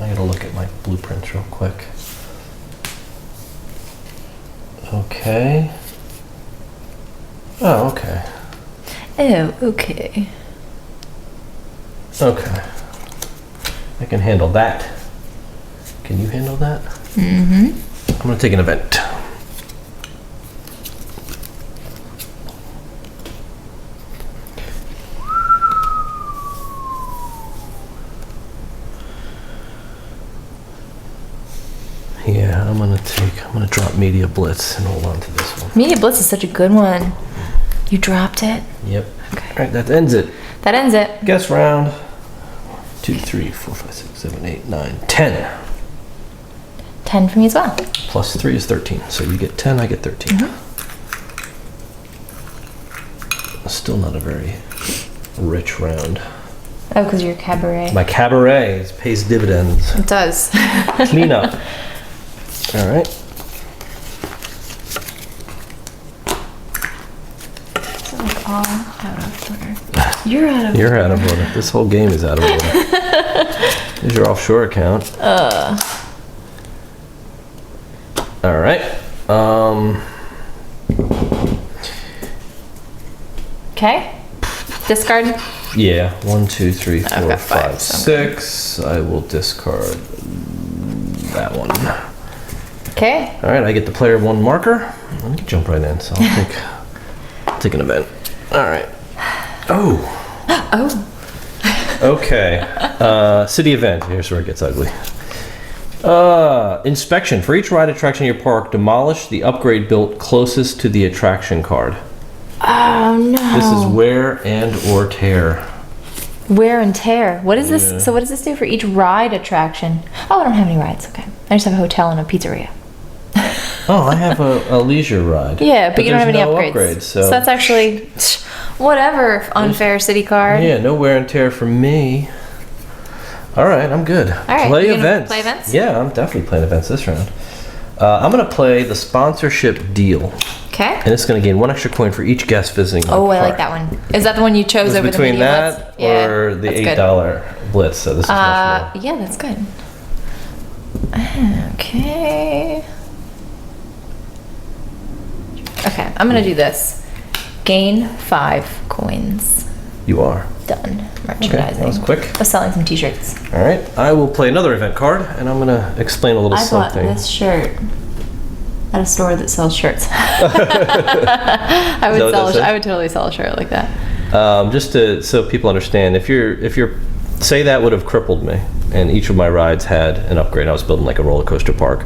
I gotta look at my blueprints real quick. Okay. Oh, okay. Oh, okay. Okay. I can handle that. Can you handle that? Mm-hmm. I'm gonna take an event. Yeah, I'm gonna drop Media Blitz and hold on to this one. Media Blitz is such a good one. You dropped it? Yep. Okay. All right, that ends it. That ends it. Guess round. 2, 3, 4, 5, 6, 7, 8, 9, 10. 10 for me as well. Plus 3 is 13. So you get 10, I get 13. Still not a very rich round. Oh, because you're cabaret. My cabaret pays dividends. It does. Clean up. All right. So like all out of order. You're out of You're out of order. This whole game is out of order. Here's your offshore account. All right. Okay. Discard. Yeah. 1, 2, 3, 4, I've got 5, five, so 6. I will discard that one. Okay. All right. I get the player 1 marker. Let me jump right in. So I'll take an event. All right. Oh. Oh. Okay. City event. Here's where it gets ugly. Inspection. For each ride attraction in your park, demolish the upgrade built closest to the attraction card. Oh no. This is wear and or tear. Wear and tear. What is this? Yeah. So what does this do for each ride attraction? Oh, I don't have any rides. Okay. I just have a hotel and a pizzeria. Oh, I have a leisure ride. Yeah, but you don't have there's any no upgrades. so that's actually whatever. Unfair city card. yeah, no wear and tear for me. All right, I'm good. All right, Play you gonna events. play events? Yeah, I'm definitely playing events this round. I'm gonna play the sponsorship deal, Okay. and it's gonna gain 1 extra coin for each guest visiting. my Oh, I like park. that one. Is that the one you chose It's over between the Media that Blitz? Yeah, or the that's good. $8 blitz. So this is much more. Yeah, that's good. Okay. Okay, I'm gonna do this. Gain 5 coins. You are. Done. Okay, Merchandising. that was quick. I was selling some t-shirts. All right, I will play another event card, and I'm gonna explain a little I bought something. this shirt at a store that sells shirts. I that what that said? I would totally sell a shirt like that. Just so people understand, if you're, say that would have crippled me, and each of my rides had an upgrade. I was building like a roller coaster park.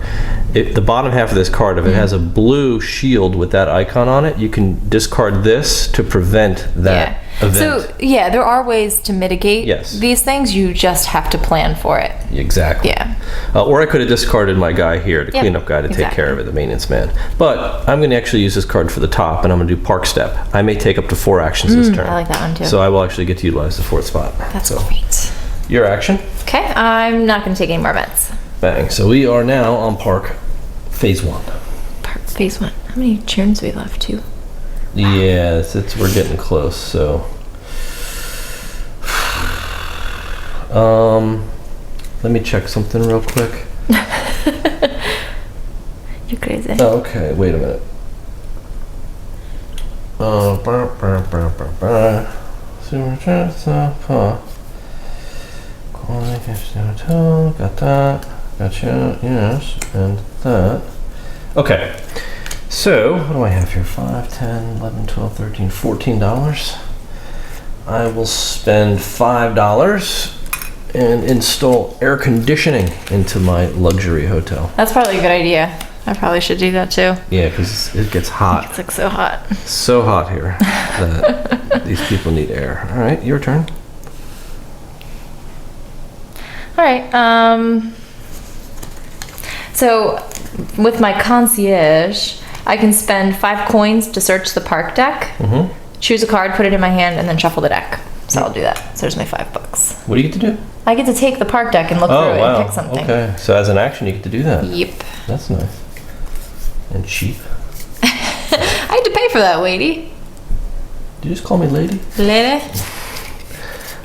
The bottom half of this card, if it has a blue shield with that icon on it, you can discard this to prevent that event. So yeah, there are ways to mitigate these things. You just have to plan for it. Exactly. Yeah. Or I could have discarded my guy here, the Yep, cleanup guy, to take care of it, the maintenance man. But I'm going to actually use this card for the top, and I'm going to do Park Step. I may take up to 4 actions this turn. I like that one too. So I will actually get to utilize the 4th spot. That's so, great. your action. Okay, I'm not going to take any more events. Bang. So we are now on Park Phase 1. Park phase 1. How many turns do we left? 2? Yeah, we're getting close. So, let me check something real quick. You're crazy. Oh, okay, wait a minute. Super chat stuff, huh? Quality cash hotel, got that. Gotcha, yes, and that. Okay, so what do I have here? 5, 10, 11, 12, 13, $14. I will spend $5 and install air conditioning into my luxury hotel. That's probably a good idea. I probably should do that too. Yeah, because it gets hot. It's like so hot. So hot here that these people need air. All right, your turn. All right. So with my concierge, I can spend 5 coins to search the park deck, choose a card, put it in my hand, and then shuffle the deck. So I'll do that. So there's my $5. What do you get to do? I get to take the park deck and look through it and pick something. Okay, so as an action, you get to do that. Yep. That's nice. And cheap. I had to pay for that, lady. Did you just call me lady? Lady?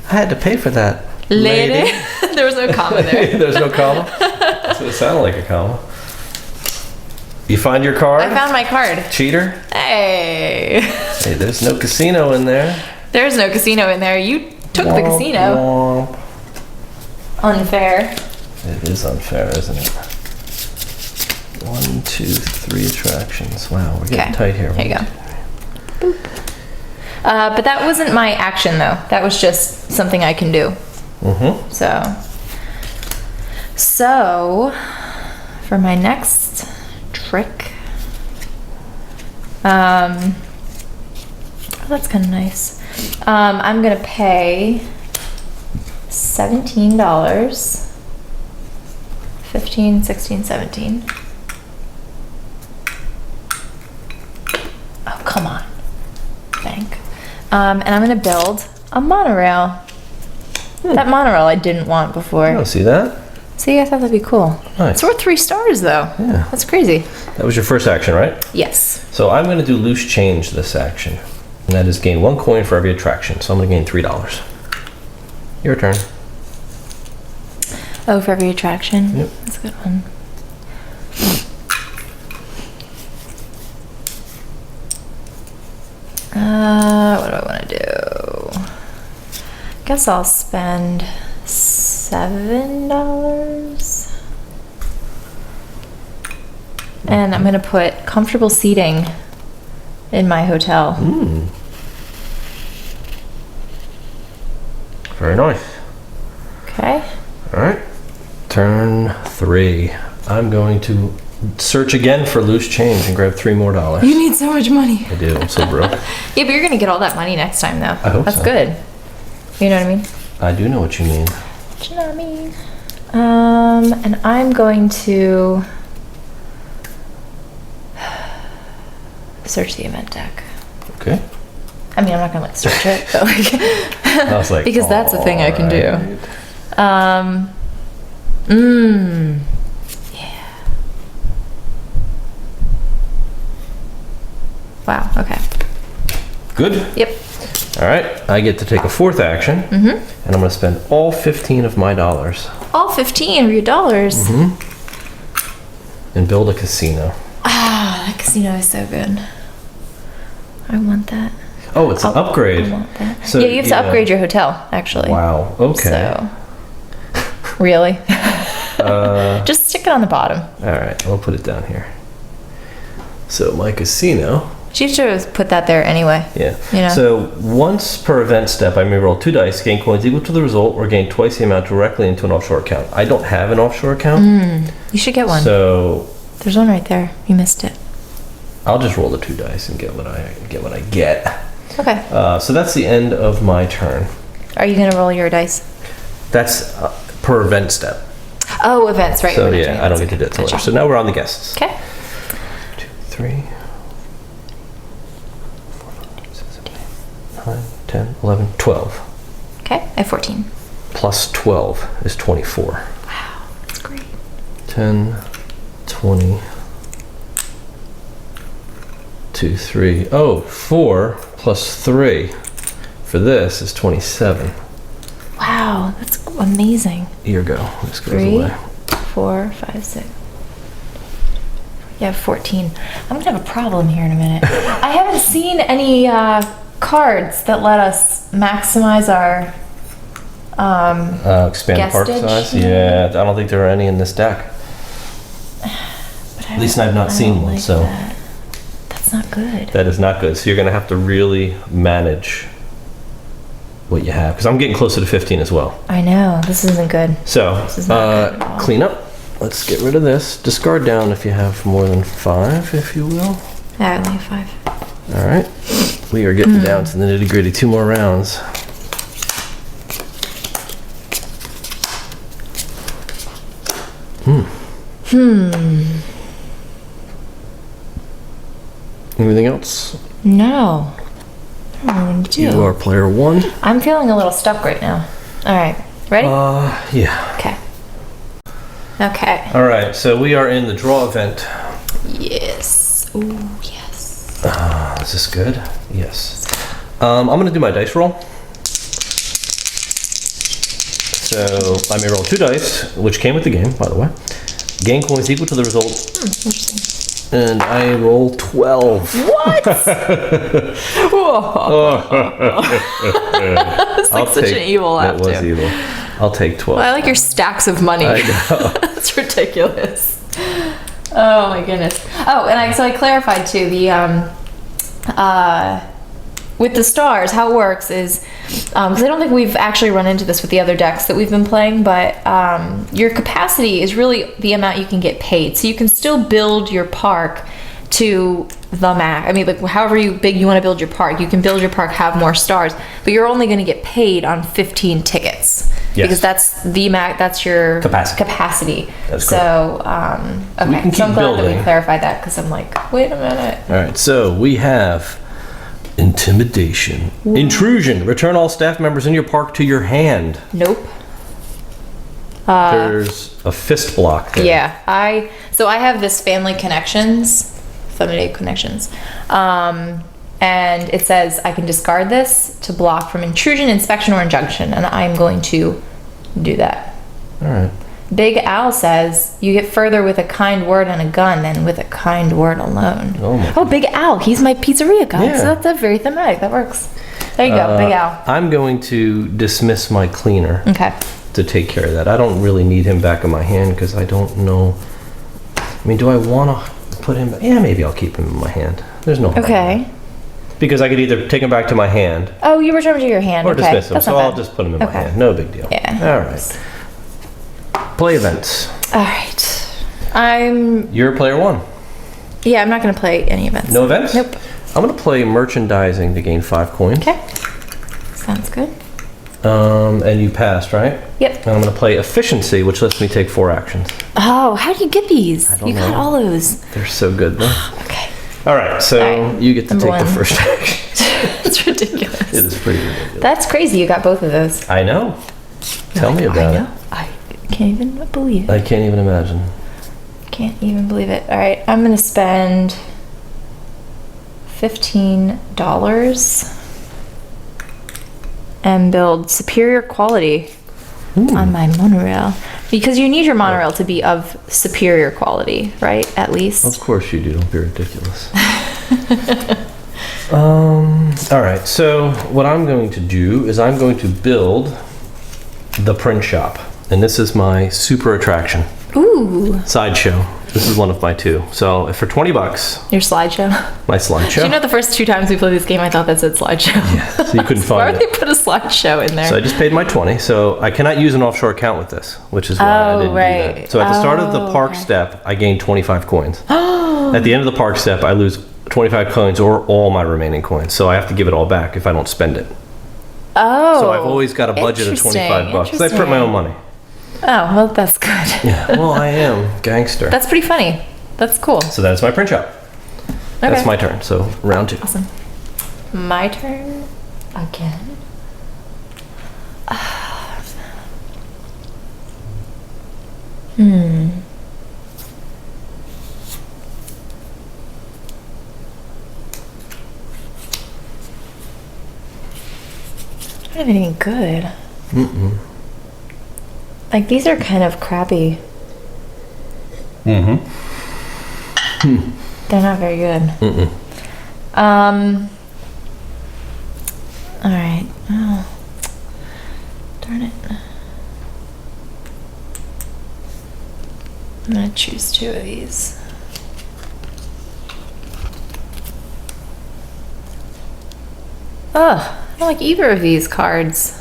I had to pay for that. Lady? There was no comma there. There's no comma? So it sounded like a comma. You find your card? I found my card. Cheater? Hey. Hey, there's no casino in there. There's no casino in there. You took the casino. Womp. Unfair. It is unfair, isn't it? 1, 2, 3 attractions. Wow, we're getting tight here. Here you go. Boop. But that wasn't my action, though. That was just something I can do. Mm-hmm. So for my next trick, oh, that's kind of nice. I'm gonna pay $17. 15, 16, 17. Oh, come on. Bank. And I'm gonna build a monorail. That monorail I didn't want before. Oh, see that? See, I thought that'd be cool. Nice. It's worth 3 stars though. Yeah. That's crazy. That was your first action, right? Yes. So I'm going to do loose change this action. And that is gain 1 coin for every attraction. So I'm going to gain $3. Your turn. Oh, for every attraction? Yep. That's a good one. What do I want to do? Guess I'll spend $7. And I'm gonna put comfortable seating in my hotel. Very nice. Okay. All right. Turn 3. I'm going to search again for loose change and grab $3 more. You need so much money. I do. I'm so broke. Yeah, but you're gonna get all that money next time, though. I hope That's so. good. You know what I mean? I do know what you mean. Do you know what I mean? And I'm going to search the event deck. Okay. I mean, I'm not gonna like search it, but like, I was like, because that's a thing I can do. Yeah. Wow. Okay. Good. Yep. All right. I get to take a 4th action, and I'm going to spend all 15 of my dollars. All 15 of your dollars. And build a casino. Ah, that casino is so good. I want that. Oh, it's an upgrade. I want that. So, yeah, you have to upgrade your hotel, actually. Wow. Okay. So, really? Just stick it on the bottom. All right. I'll put it down here. So my casino. You should have put that there anyway. Yeah. You know? So once per event step, I may roll 2 dice, gain coins equal to the result, or gain twice the amount directly into an offshore account. I don't have an offshore account. You should get one. So There's one right there. You missed it. I'll just roll the 2 dice and get what I get. Okay. So that's the end of my turn. Are you gonna roll your dice? That's per event step. Oh, events, right? So we're not yeah, doing I don't events. get to do it till Gotcha. later. So now we're on the guests. Okay. 2, 3, 4, 5, 6, 7, 8, 9, 10, 11, 12. Okay. I have 14. Plus 12 is 24. Wow, that's great. 10, 20, 2, 3. Oh, 4 plus 3 for this is 27. Wow, that's amazing. Here you go. This goes 3, away. 4, 5, 6. Yeah, 14. I'm gonna have a problem here in a minute. I haven't seen any cards that let us maximize our Expand park guestage? size? Yeah, I don't think there are any in this deck. At least I've not seen don't one, like so that. That's not good. that is not good. So you're going to have to really manage what you have, because I'm getting closer to 15 as well. I know, this isn't good. So, is not good at all. clean up. Let's get rid of this. Discard down if you have more than 5, if you will. Yeah, I only have 5. All right. We are getting down to the nitty gritty. 2 more rounds. Anything else? No. I don't know what I'm gonna do. You are player 1. I'm feeling a little stuck right now. All right, ready? Yeah. Okay. Okay. All right, so we are in the draw event. Yes. Ooh, yes. Is this good? Yes. I'm gonna do my dice roll. So I may roll 2 dice, which came with the game, by the way. Gain coins equal to the result. Interesting. And I roll 12. What? It's like such an evil laugh, That was evil. I'll take 12. Well, I like your stacks of money. I know. That's ridiculous. Oh my goodness. Oh, and I clarified too the with the stars, how it works is because I don't think we've actually run into this with the other decks that we've been playing, but your capacity is really the amount you can get paid. So you can still build your park to the max. I mean, like however big you want to build your park, you can build your park, have more stars, but you're only going to get paid on 15 tickets. Yes. Because that's the max. That's your capacity. That's so okay. We can So I'm keep glad that building. we clarified that because I'm like, wait a minute. All right, so we have intimidation. Intrusion. Return all staff members in your park to your hand. Nope. There's a fist block there. Yeah, I have this family connections, and it says I can discard this to block from intrusion, inspection, or injunction, and I'm going to do that. All right. Big Al says you get further with a kind word and a gun than with a kind word alone. Oh, Big Al, he's my pizzeria guy, Yeah. so that's very thematic. That works. There you go, Big Al. I'm going to dismiss my cleaner Okay. to take care of that. I don't really need him back in my hand because I don't know. I mean, do I want to put him? Yeah, maybe I'll keep him in my hand. There's no harm. Okay. Because I could either take him back to my hand Oh, you return him to your hand. or Okay. dismiss him. That's So not I'll bad. just put him in my Okay. hand. No big deal. Yeah. All right. Play events. All right. You're player 1. Yeah, I'm not going to play any events. No events? Nope. I'm going to play merchandising to gain 5 coins. Okay. Sounds good. And you passed, right? Yep. And I'm going to play efficiency, which lets me take 4 actions. Oh, how do you get these? don't You got know. all those. They're so good, though. Okay. All right, so All right, you get to number take the one. first action. It's ridiculous. It is pretty ridiculous. That's crazy. You got both of those. I know. Tell me about I know. I can't even believe it. it. I can't even imagine. Can't even believe it. All right, I'm going to spend $15 and build superior quality on my monorail. Because you need your monorail to be of superior quality, right? At least. Of course you do. Don't be ridiculous. All right, so what I'm going to do is I'm going to build the print shop. And this is my super attraction. Ooh. Sideshow. This is one of my 2. So for 20 bucks, Your slideshow. my slideshow. Do you know the first 2 times we played this game, I thought that said slideshow. Yeah, so you couldn't Why find would it. they put a slideshow in there? So I just paid my 20. So I cannot use an offshore account with this, which is why I didn't do right. that. So at the start of the Oh, park okay. step, I gain 25 coins. At the end of the park step, I lose 25 coins or all my remaining coins. So I have to give it all back if I don't spend it. Oh. So I've always got a budget of 25 bucks. I print my own money. Oh, well, that's good. Yeah, well, I am gangster. That's pretty funny. That's cool. So that's my print shop. That's Okay. my turn. So round 2. Awesome. My turn again. I don't have anything good. Like, these are kind of crappy. They're not very good. All right. Oh, darn it. I'm gonna choose 2 of these. Ugh, I don't like either of these cards.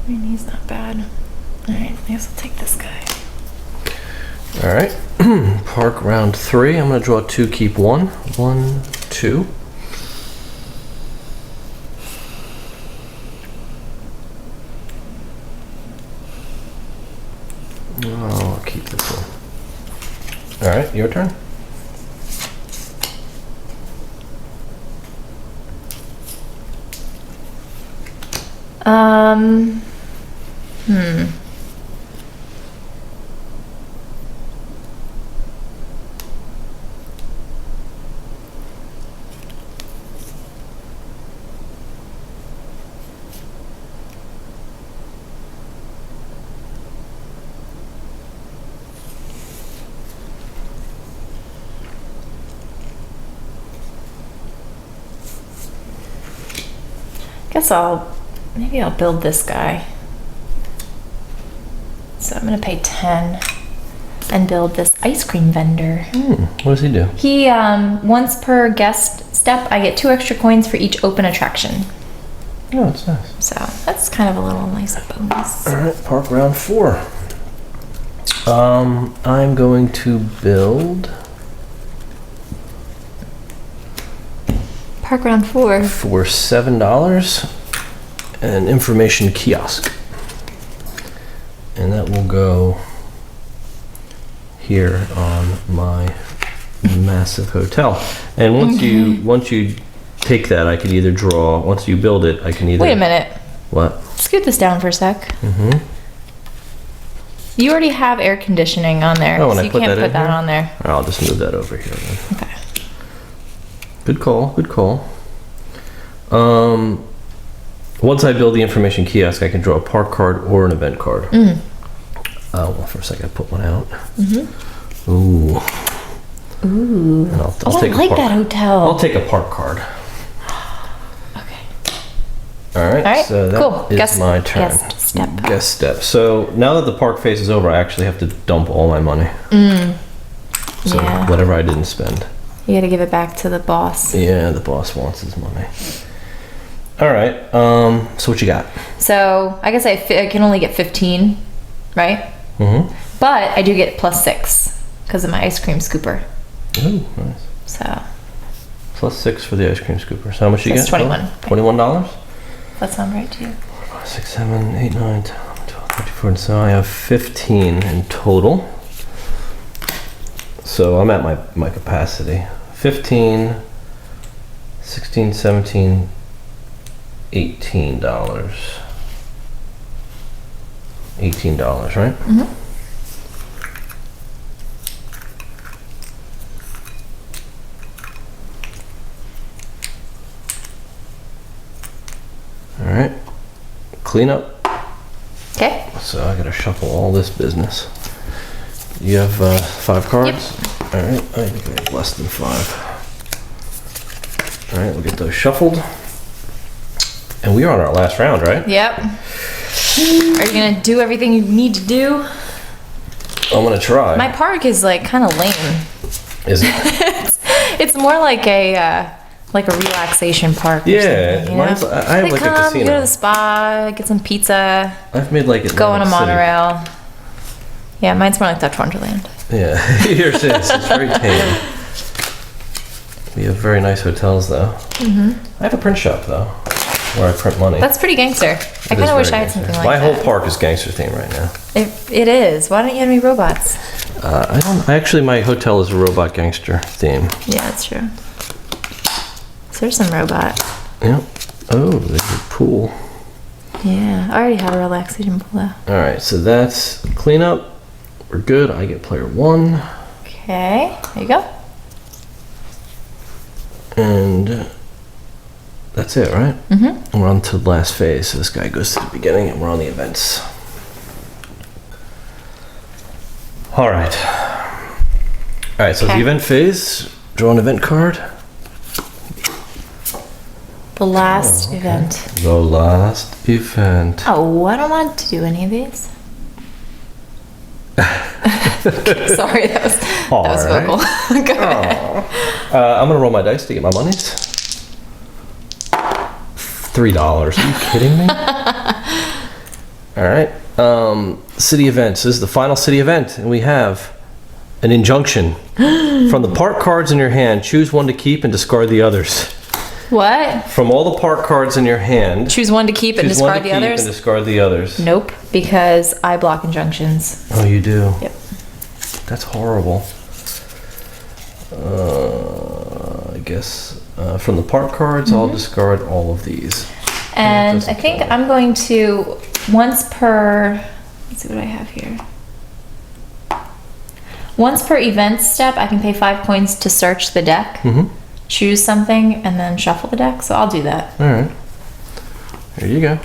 I mean, he's not bad. Alright, I guess I'll take this guy. All right. Park round 3. I'm going to draw 2, keep 1. 1, 2. keep this one. All right, your turn. Hmm. Guess maybe I'll build this guy. So I'm gonna pay 10 and build this ice cream vendor. What does he do? He, once per guest step, I get 2 extra coins for each open attraction. Oh, that's nice. So that's kind of a little nice bonus. All right, park round 4. I'm going to build Park round 4. for $7 an information kiosk, and that will go here on my massive hotel. And once you take that, I can either draw. Once you build it, I can either. Wait a minute. What? Scoot this down for a sec. You already have air conditioning on there, Oh, and so I you put can't that put in that here? on there. I'll just move that over here then. Okay. Good call. Good call. Once I build the information kiosk, I can draw a park card or an event card. Well, for a second, I put one out. Ooh. And I'll I take like a park. that hotel. I'll take a park card. Okay. All right. All right, So that cool. is my turn. Guest step. Guest step. So now that the park phase is over, I actually have to dump all my money. So Yeah. whatever I didn't spend. You gotta give it back to the boss. Yeah, the boss wants his money. All right. So what you got? So I guess I can only get 15, right? But I do get +6 because of my ice cream scooper. Ooh, nice. So +6 for the ice cream scooper. So how much you That's get? 21. $21? that sound right to you? 6, 7, 8, 9, 10, 12, 13, 14. So I have 15 in total. So I'm at my capacity. 15, 16, 17, $18. $18, right? All right. Clean up. Okay. So I gotta shuffle all this business. You have 5 cards? All right, I think I have less than 5. All right, we'll get those shuffled. And we are on our last round, right? Yep. Are you gonna do everything you need to do? I'm gonna try. My park is like kind of lame. Is it? It's more like a relaxation park. Or Yeah, something, mine's- I have They like a come, casino. You go to the spa, get some pizza, I've made like go on a Atlantic City. monorail. Yeah, mine's more like Dutch Wonderland. Yeah, yours is. It's very tame. We have very nice hotels though. I have a print shop though, where I print money. That's pretty gangster. I It kind is of wish very I had something gangster. like My that. whole park is gangster theme right now. It is. Why don't you have any robots? I don't. Actually, my hotel is a robot gangster theme. Yeah, that's true. So there's some robot. Yep. Oh, there's a pool. Yeah, I already had a relaxation pool though. All right, so that's cleanup. We're good. I get player 1, Okay, there you go. and that's it, right? Mm-hmm. We're on to the last phase. So this guy goes to the beginning, and we're on the events. All right. All right. So Okay. the event phase. Draw an event card. The last event. The last event. Oh, I don't want to do any of these. Sorry, that was Alright. vocal. Go ahead. I'm gonna roll my dice to get my monies. $3. Are you kidding me? All right. City events. This is the final city event, and we have an injunction from the park cards in your hand. Choose one to keep and discard the others. What? From all the park cards in your hand, Choose one to keep and choose one discard to the keep others? and discard the others. Nope, because I block injunctions. Oh, you do. Yep. That's horrible. I guess from the park cards, I'll discard all of these. And I think I'm going to, once per, let's see what I have here. Once per event step, I can pay 5 points to search the deck, choose something, and then shuffle the deck. So I'll do that. All right. There you go.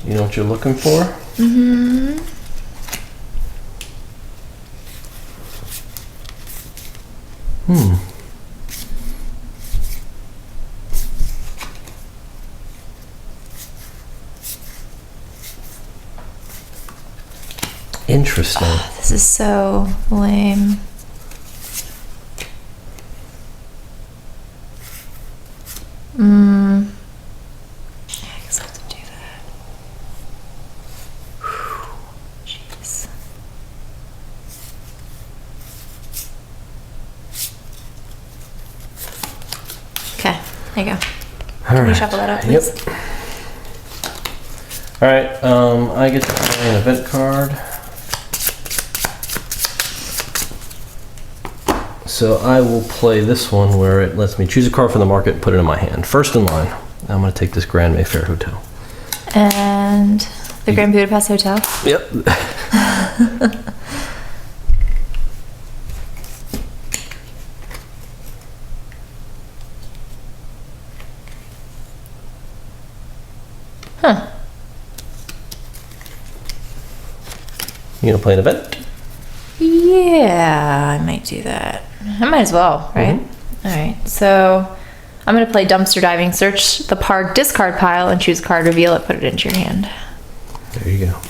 You know what you're looking for? Mm-hmm. Interesting. Oh, this is so lame. Yeah, I guess I have to do that. Jeez. Okay, there you go. Can you shuffle that up, please? Yep. All right, I get to play an event card. So I will play this one where it lets me choose a card from the market and put it in my hand. First in line, I'm going to take this Grand Mayfair Hotel. And the Grand Budapest Hotel. Yep. Huh. You going to play an event? Yeah, I might do that. I might as well, right? All right, so I'm going to play Dumpster Diving. Search the park discard pile and choose a card, reveal it, put it into your hand. There you go.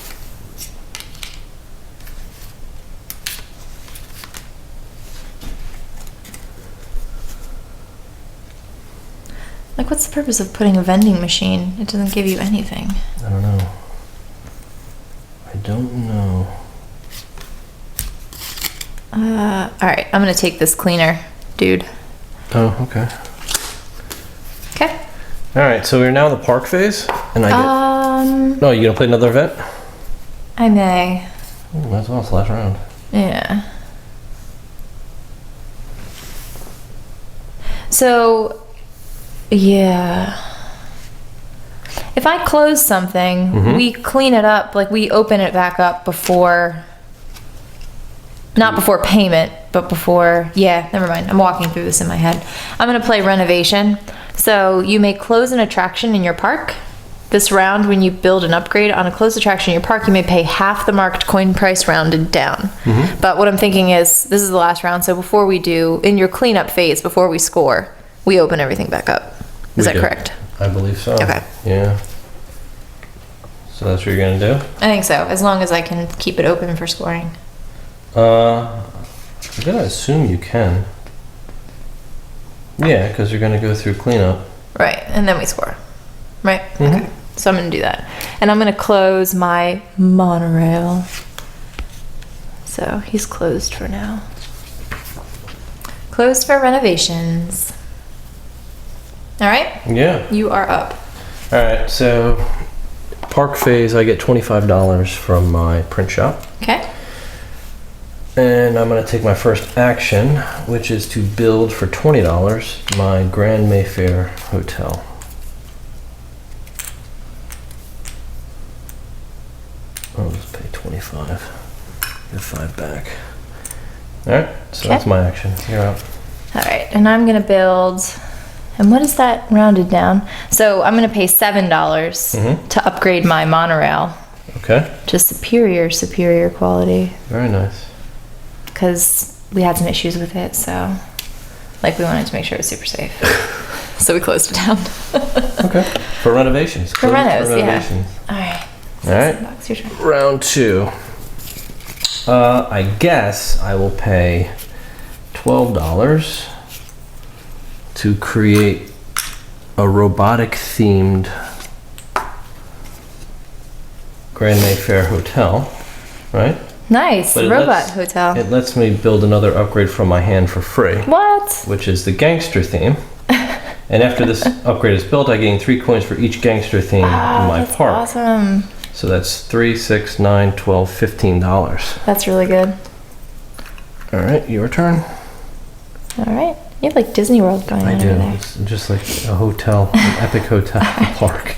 Like, what's the purpose of putting a vending machine? It doesn't give you anything. I don't know. I don't know. All right, I'm going to take this cleaner, dude. Oh, okay. Okay. All right, so we're now in the park phase, and I get. No, you gonna play another event? I may. Ooh, might as well. It's the last round. Yeah. So, yeah. If I close something, we clean it up, like we open it back up before, not before payment, but before, yeah, never mind. I'm walking through this in my head. I'm going to play renovation. So you may close an attraction in your park. This round, when you build an upgrade on a closed attraction in your park, you may pay half the marked coin price rounded down. But what I'm thinking is, this is the last round, so before we do, in your cleanup phase, before we score, we open everything back up. Is that correct? I believe so. Okay. Yeah. So that's what you're gonna do? I think so, as long as I can keep it open for scoring. I'm gonna assume you can. Yeah, because you're gonna go through cleanup. Right, and then we score. Right? Okay. So I'm gonna do that. And I'm gonna close my monorail. So he's closed for now. Closed for renovations. All right? Yeah. You are up. All right, so park phase, I get $25 from my print shop. Okay. And I'm going to take my first action, which is to build for $20 my Grand Mayfair Hotel. I'll just pay $25. Get $5 back. All right, so that's my action. You're up. All right, and I'm gonna build. And what is that rounded down? So I'm gonna pay $7 to upgrade my monorail Okay. to superior quality. Very nice. Because we had some issues with it, so like we wanted to make sure it was super safe. So we closed it down. Okay. For renovations. For Closed renos, renovations. yeah. All right. All right. Bucks, your turn. Round 2. I guess I will pay $12 to create a robotic themed Grand Mayfair Hotel, right? Nice. But Robot hotel. It lets me build another upgrade from my hand for free. What? Which is the gangster theme. And after this upgrade is built, I gain 3 coins for each gangster theme in my that's park. Awesome. So that's 3, 6, 9, 12, $15. That's really good. All right, your turn. All right. You have like Disney World going on I do. over there. It's just like a hotel, an epic hotel park.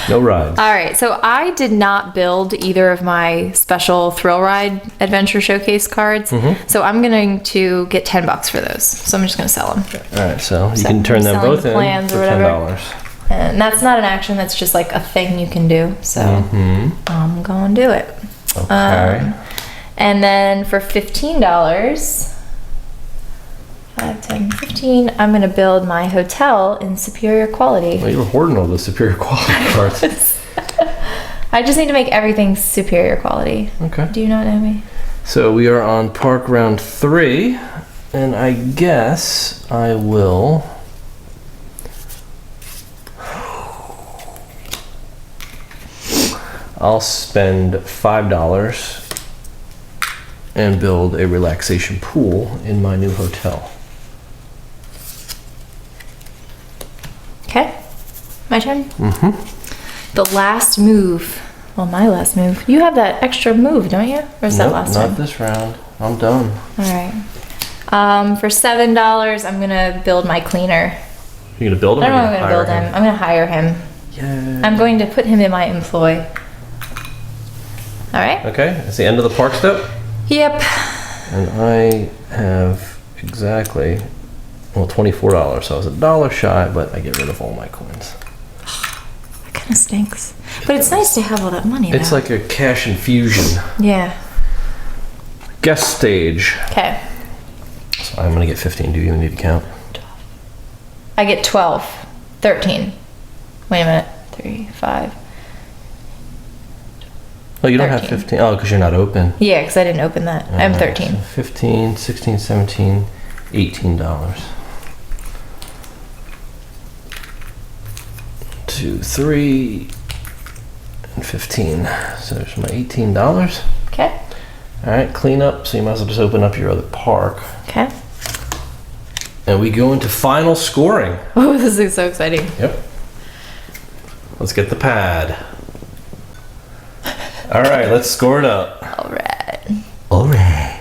No rides. All right, so I did not build either of my special Thrill Ride Adventure Showcase cards, so I'm going to get $10 for those. So I'm just going to sell them. All right, so you So can turn them selling both the in plans for or whatever. $10. And that's not an action, that's just like a thing you can do. So I'm going to do it. Okay. And then for $15, 5, 10, 15, I'm going to build my hotel in superior quality. Well, you were hoarding all the superior quality cards. I just need to make everything superior quality. Okay. Do you not know me? So we are on park round 3, and I guess I will. I'll spend $5 and build a relaxation pool in my new hotel. Okay. My turn? The last move. Well, my last move. You have that extra move, don't you? Or is that Nope, last not time? this round. I'm done. All right. For $7, I'm going to build my cleaner. You're gonna build him? I don't know or how I'm you're going to gonna build him. I'm going to hire him. hire him? I'm going to put him in my employ. All right? Okay, it's the end of the park step. Yep. And I have exactly, well, $24. So I was $1 shy, but I get rid of all my coins. That kind of stinks. But it's nice to have all that money, It's though. like a cash infusion. Yeah. Guest stage. Okay. So I'm gonna get 15. Do you even need to count? I get 12. 13. Wait a minute. 3, 5. Oh, you don't have 13. 15. Oh, because you're not open. Yeah, because I didn't open that. I'm Alright, 13. so 15, 16, 17, $18. 2, 3, and 15. So there's my $18. Okay. All right, clean up. So you might as well just open up your other park. Okay. And we go into final scoring. Oh, this is so exciting. Yep. Let's get the pad. All right, let's score it up. All right. All right.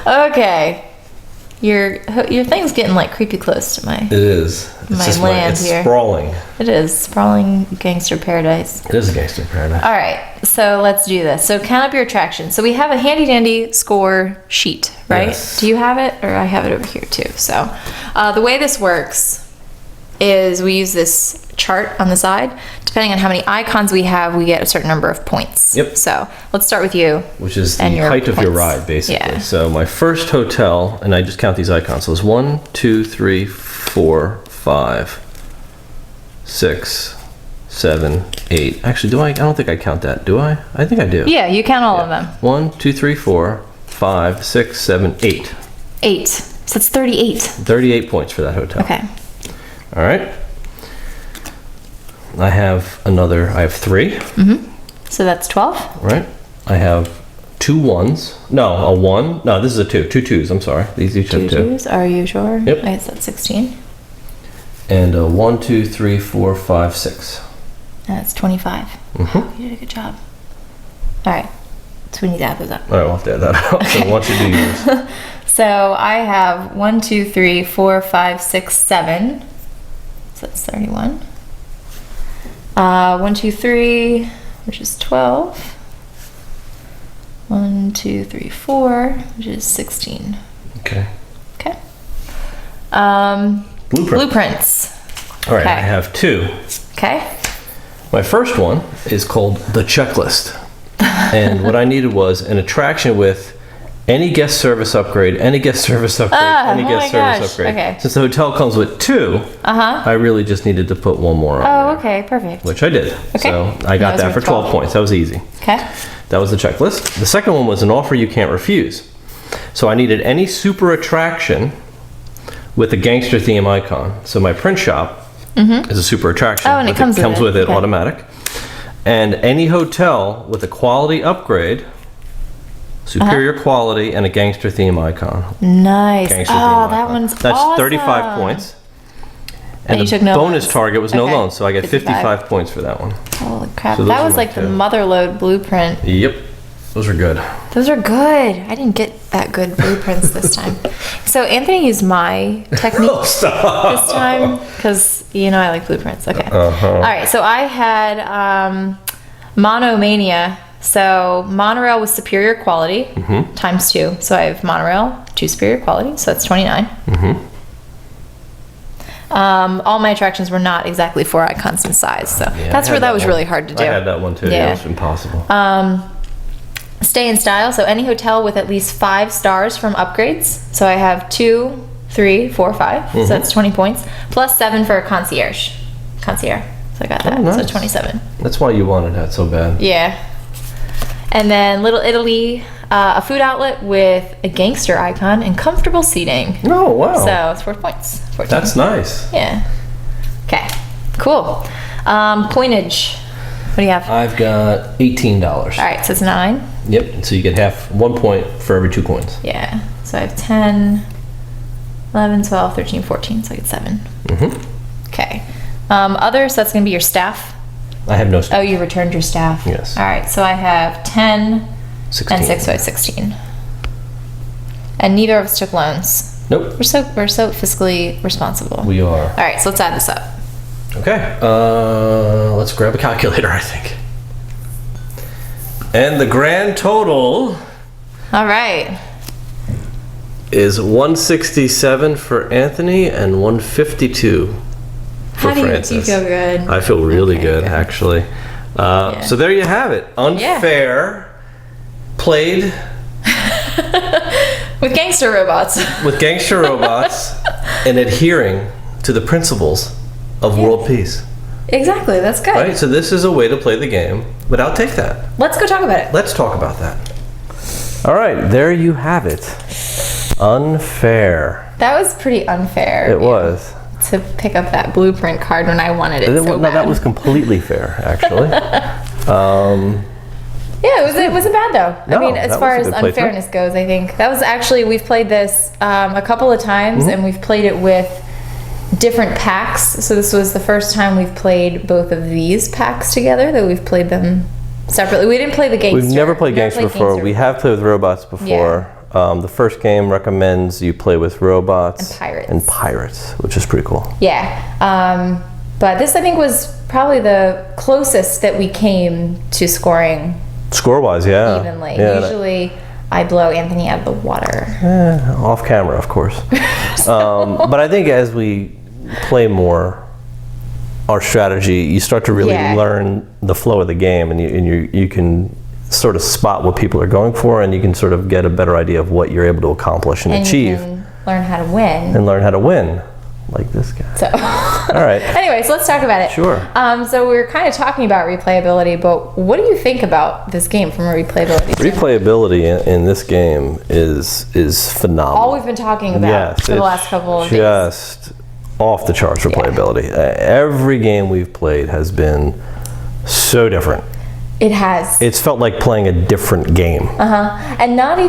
Okay. Your thing's getting like creepy close to my. It is. It's My just land it's here. sprawling. It is sprawling gangster paradise. It is a gangster paradise. All right, so let's do this. So count up your attractions. So we have a handy dandy score sheet, right? Yes. Do you have it, or I have it over here too? So the way this works is we use this chart on the side. Depending on how many icons we have, we get a certain number of points. Yep. So let's start with you. Which is the And your height of your points. ride, basically. Yeah. So my first hotel, and I just count these icons. So it's 1, 2, 3, 4, 5, 6, 7, 8. Actually, do I? I don't think I count that. Do I? I think I do. Yeah, you count all of them. 1, 2, 3, 4, 5, 6, 7, 8. 8. So it's 38. 38 points for that hotel. Okay. All right. I have 3, So that's 12. right? I have 2 1s. No, a 1. No, this is a 2. 2 2s, I'm sorry. These each have 2. Twos. Are you sure? Yep. I guess that's 16. And a 1, 2, 3, 4, 5, 6. And that's 25. Mm-hmm. You did a good job. All right. So we need to add those up. All right, we'll have to add that out. So once you do yours. So I have 1, 2, 3, 4, 5, 6, 7. So that's 31. 1, 2, 3, which is 12. 1, 2, 3, 4, which is 16. Okay. Okay. Blueprint. Blueprints. All right, Okay. I have 2. Okay. My first one is called the checklist. And what I needed was an attraction with any guest service upgrade, any guest service upgrade, any oh guest my service gosh, upgrade. okay. Since the hotel comes with 2, I really just needed to put 1 more on Oh, there, okay. Perfect. which I did. Okay. So I got Those that were for 12 12. points. That was easy. Okay. That was the checklist. The second one was an offer you can't refuse. So I needed any super attraction with a gangster theme icon. So my print shop is a super attraction. Oh, and it comes with it. Okay. automatic. And any hotel with a quality upgrade, superior quality, and a gangster theme icon. Nice. Gangster theme Oh, that icon. one's That's awesome. 35 points. And the you took no bonus loans. target was no Okay. loans, so I get 55 points for that one. Holy crap. So those That are was my like the two. Motherlode blueprint. Yep, those are good. Those are good. I didn't get that good blueprints this time. So Anthony used my technique this time because I like blueprints. Okay. All right. So I had Monomania. So monorail with superior quality times 2. So I have monorail 2 superior quality. So that's 29. All my attractions were not exactly 4 icons in size. So that's where that was really hard to do. I had that one too. Yeah, it was impossible. Stay in style. So any hotel with at least 5 stars from upgrades. So I have 2, 3, 4, 5. So that's 20 points. Plus 7 for a concierge. So I got that. Nice. So 27. That's why you wanted that so bad. Yeah. And then Little Italy, a food outlet with a gangster icon and comfortable seating. Oh, wow. So it's 4 points. 14. That's nice. Yeah. Okay. Cool. Coinage. What do you have? I've got $18. All right. So it's 9. Yep. So you get 1 point for every 2 coins. Yeah. So I have 10, 11, 12, 13, 14. So I get 7. Okay. Other, so that's going to be your staff. I have no stuff. Oh, you returned your staff. Yes. All right. So I have 10 16. and 6, so I have 16. And neither of us took loans. Nope. We're so fiscally responsible. We are. All right. So let's add this up. Okay. Let's grab a calculator, I think. And the grand total All right. is 167 for Anthony and 152 for How do you Francis. feel good? I feel really Okay, good, good. actually. So there you have it. Unfair played With gangster robots. with gangster robots and adhering to the principles of world peace. Exactly. That's good. Right? So this is a way to play the game, but I'll take that. Let's go talk about it. Let's talk about that. All right, there you have it. Unfair. That was pretty unfair. It was. To pick up that blueprint card when I wanted it so No, bad. that was completely fair, actually. Yeah, it wasn't bad though. No, I mean, as that far was as a good playthrough. unfairness goes, I think that was actually, we've played this a couple of times and we've played it with different packs. So this was the first time we've played both of these packs together, though we've played them separately. We didn't play the gangster. We've never played gangster before. We have played with robots before. The first game recommends you play with robots And pirates, which is pretty cool. Yeah. But this, I think, was probably the closest that we came to scoring Score-wise, yeah. evenly. Yeah, Usually I blow Anthony out of the water. off camera, of course. But I think as we play more our strategy, you start to really learn the flow of the game, and you can sort of spot what people are going for, and you can sort of get a better idea of what you're able to accomplish and achieve. You can learn how to win. And learn how to win, like this guy. So, all right. Anyway, so let's talk about it. Sure. So we were kind of talking about replayability, but what do you think about this game from a replayability standpoint? Replayability in this game is phenomenal. All we've been talking about for the last couple of days. Just off the charts for playability. Every game we've played has been so different. It has. It's felt like playing a different game. And not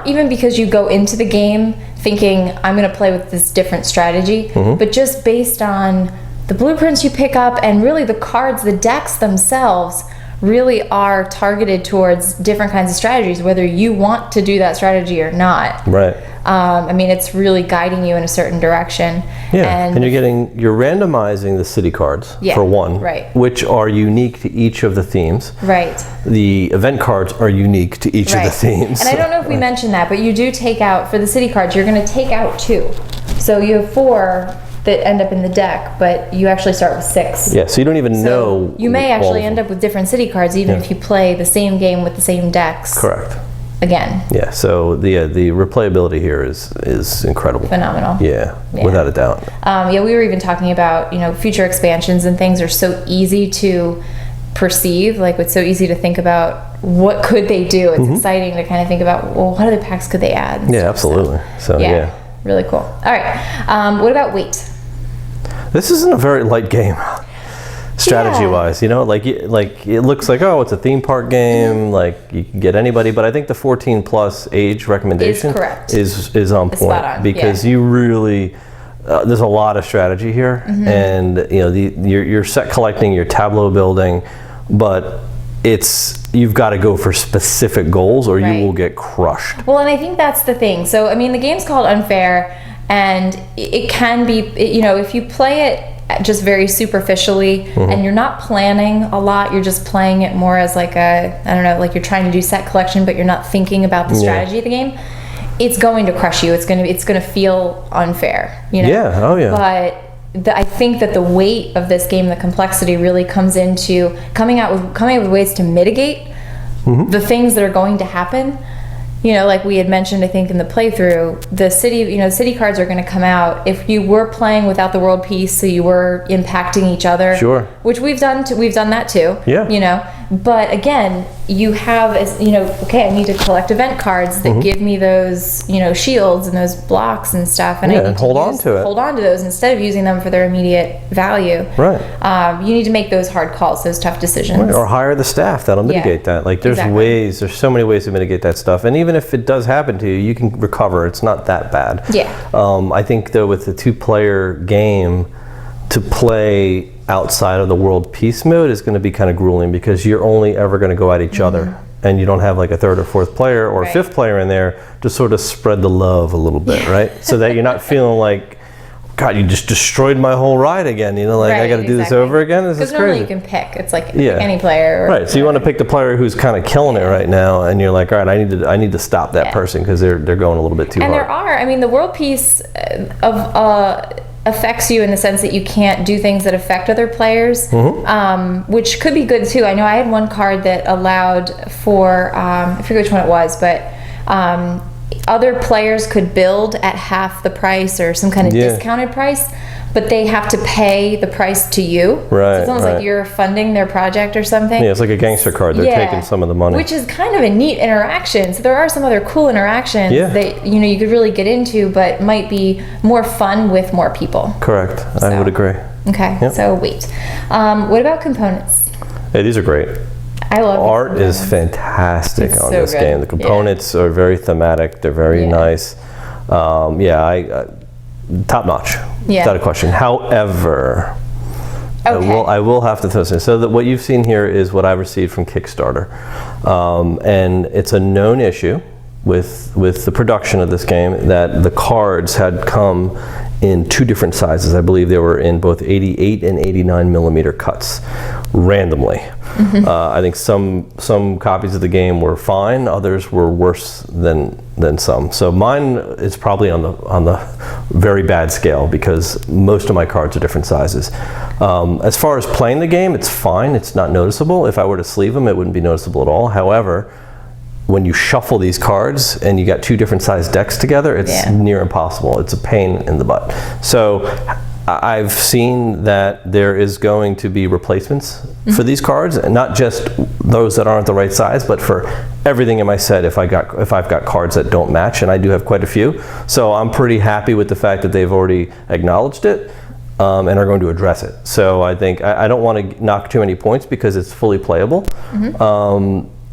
even because you go into the game thinking I'm going to play with this different strategy, but just based on the blueprints you pick up and really the cards, the decks themselves really are targeted towards different kinds of strategies, whether you want to do that strategy or not. Right. I mean, it's really guiding you in a certain direction. Yeah, and you're randomizing the city cards for one, which are unique to each of the themes. Right. The event cards are unique to each of the themes. And I don't know if we mentioned that, but you do take out, for the city cards, you're going to take out 2. So you have 4 that end up in the deck, but you actually start with 6. Yeah, so you don't even know. You may actually end up with different city cards, even if you play the same game with the same decks. Correct. Again. Yeah, so the replayability here is incredible. Phenomenal. Yeah, without a doubt. Yeah, we were even talking about, future expansions and things are so easy to perceive. Like, it's so easy to think about what could they do. It's exciting to kind of think about, well, what other packs could they add? Yeah, absolutely. So yeah. Really cool. All right. What about weight? This isn't a very light game. Strategy-wise, like it looks like, oh, it's a theme park game, like you can get anybody, but I think the 14 plus age recommendation is on point, spot on, because you really there's a lot of strategy here, and you're set collecting, you're tableau building, but you've got to go for specific goals or you will get crushed. Well, and I think that's the thing. So I mean, the game's called Unfair, and it can be, if you play it just very superficially and you're not planning a lot, you're just playing it more as like like you're trying to do set collection, but you're not thinking about the strategy of the game, it's going to crush you. It's going to feel unfair, Yeah, oh yeah. But I think that the weight of this game, the complexity, really comes into coming up with ways to mitigate the things that are going to happen. Like we had mentioned, I think in the playthrough, the city cards are going to come out if you were playing without the world piece, so you were impacting each other. Sure. Which we've done that too. Yeah. But again, you have okay, I need to collect event cards that give me those shields and those blocks and stuff, and I need to hold on to those instead of using them for their immediate value. Right. You need to make those hard calls, those tough decisions. Right. Or hire the staff that'll mitigate that. Like there's there's so many ways to mitigate that stuff, and even if it does happen to you, you can recover. It's not that bad. Yeah. I think though with the 2-player game, to play outside of the world peace mode is going to be kind of grueling because you're only ever going to go at each other, and you don't have like a third or fourth player or fifth player in there to sort of spread the love a little bit, right? So that you're not feeling like, God, you just destroyed my whole ride again. I got to do this over again. This is crazy. Because normally you can pick. It's like any player. Right. So you want to pick the player who's kind of killing it right now, and you're like, all right, I need to stop that person because they're going a little bit too hard. And there are, the world peace affects you in the sense that you can't do things that affect other players, which could be good too. I know I had one card that allowed for, I forget which one it was, but other players could build at half the price or some kind of discounted price, but they have to pay the price to you. Right. So it's almost like you're funding their project or something. Yeah, it's like a gangster card. They're taking some of the money. Which is kind of a neat interaction. So there are some other cool interactions that you could really get into, but might be more fun with more people. Correct. I would agree. Okay. Yep. So wait. What about components? Hey, these are great. I love art is fantastic on this game. The components are very thematic. They're very nice. Top notch, without a question. However, I will have to throw this in. So what you've seen here is what I received from Kickstarter, and it's a known issue with the production of this game that the cards had come in 2 different sizes. I believe they were in both 88 and 89 millimeter cuts, randomly. I think some copies of the game were fine, others were worse than some. So mine is probably on the very bad scale because most of my cards are different sizes. As far as playing the game, it's fine. It's not noticeable. If I were to sleeve them, it wouldn't be noticeable at all. However, when you shuffle these cards and you got 2 different size decks together, it's near impossible. It's a pain in the butt. So I've seen that there is going to be replacements for these cards, and not just those that aren't the right size, but for everything in my set if I've got cards that don't match, and I do have quite a few. So I'm pretty happy with the fact that they've already acknowledged it and are going to address it. So I think I don't want to knock too many points because it's fully playable.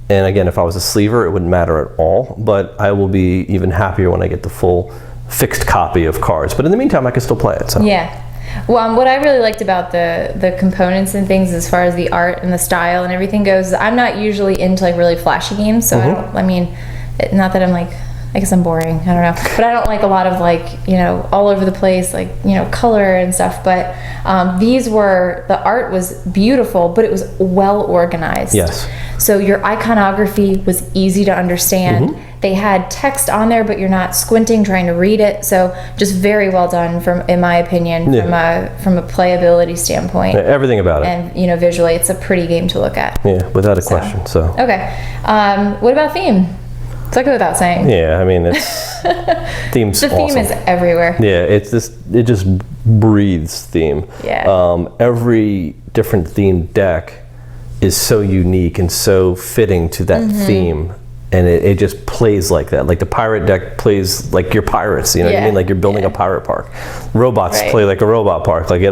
And again, if I was a sleever, it wouldn't matter at all, but I will be even happier when I get the full fixed copy of cards. But in the meantime, I can still play it. So. Yeah. Well, what I really liked about the components and things as far as the art and the style and everything goes, I'm not usually into like really flashy games, so not that I'm like, I guess I'm boring, I don't know, but I don't like a lot of like, all over the place, like, color and stuff, but the art was beautiful, but it was well organized. Yes. So your iconography was easy to understand. They had text on there, but you're not squinting trying to read it. So just very well done, in my opinion, from a playability standpoint. Yeah, everything about it. And visually, it's a pretty game to look at. Yeah, without a question. So. Okay. What about theme? It's like without saying. Yeah, I mean, it's theme's the theme is everywhere. Yeah, it just breathes theme. Yeah. Every different themed deck is so unique and so fitting to that theme, and it just plays like that. Like the pirate deck plays like your pirates, you know what I mean? Like you're building a pirate park. Robots play like a robot park. Like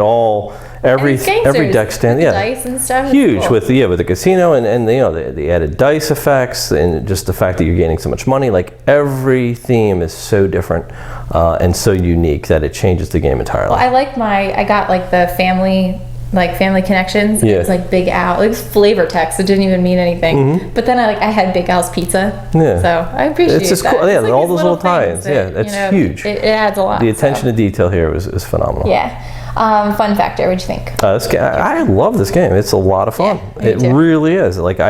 every deck stand, yeah, dice and stuff. huge cool. with the casino and the added dice effects and just the fact that you're gaining so much money. Like every theme is so different and so unique that it changes the game entirely. Well, I got like the family connections. Yeah. It was like Big Al. It was flavor text. It didn't even mean anything. But then I had Big Al's pizza. Yeah. So I appreciate It's just that. cool. Yeah, It's like all these those little tie-ins. things Yeah, that, that's huge. It adds a lot. The attention to detail here is phenomenal. Yeah. Fun factor. What'd you think? This game, I love this game. It's a lot of fun. Yeah, me It too. really is. Like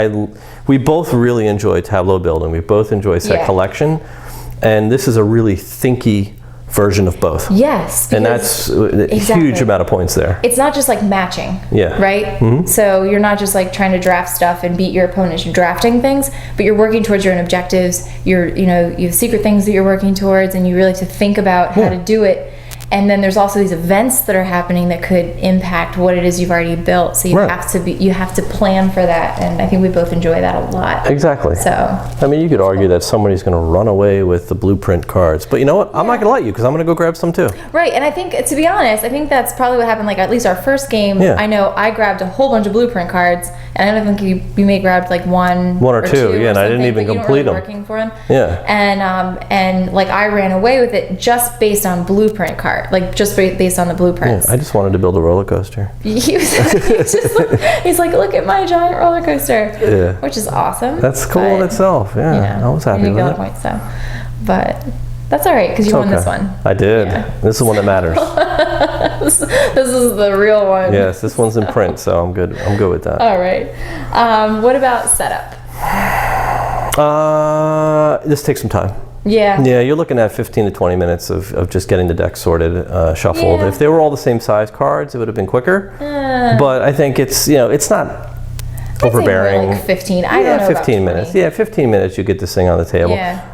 we both really enjoy tableau building. We both enjoy set collection, and this is a really thinky version of both. Yes. And that's a huge amount of points there. It's not just like matching. Yeah. Right? So you're not just like trying to draft stuff and beat your opponent. You're drafting things, but you're working towards your own objectives. You have secret things that you're working towards, and you really have to think about how to do it. And then there's also these events that are happening that could impact what it is you've already built. So you have to plan for that, and I think we both enjoy that a lot. Exactly. So I mean, you could argue that somebody's going to run away with the blueprint cards, but you know what? I'm not going to let you because I'm going to go grab some too. Right, and I think, to be honest, I think that's probably what happened. Like at least our first game, I know I grabbed a whole bunch of blueprint cards, and I don't think you may grabbed like one or two. Yeah, and I didn't even complete them. Working for them. Yeah. And like I ran away with it just based on blueprint card, like just based on the blueprints. Yeah, I just wanted to build a roller coaster. He's like, look at my giant roller coaster. Yeah. Which is awesome. That's cool in itself. Yeah, I was happy with it. Points, so. But that's all right because you won this one. I did. Yeah. This is the one that matters. This is the real one. Yes, this one's in print, so I'm good. I'm good with that. All right. What about setup? This takes some time. Yeah. Yeah, you're looking at 15 to 20 minutes of just getting the deck sorted, shuffled. Yeah. If they were all the same size cards, it would have been quicker. But I think it's not overbearing. Like 15. I don't know 15 about minutes. 20. Yeah, 15 minutes. You get this thing on the table. Yeah.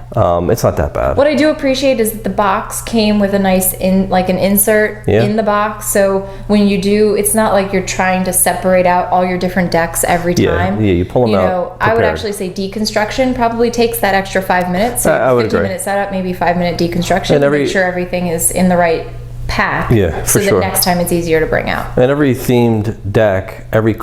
It's not that bad. What I do appreciate is that the box came with a nice an insert in the box. So when you do, it's not like you're trying to separate out all your different decks every time. Yeah, you pull them out. I would actually say deconstruction probably takes that extra 5 minutes. So I would agree. 15-minute setup, maybe 5-minute deconstruction. And make sure everything is in the right pack. Yeah, for so sure. that next time it's easier to bring out. And every themed deck, every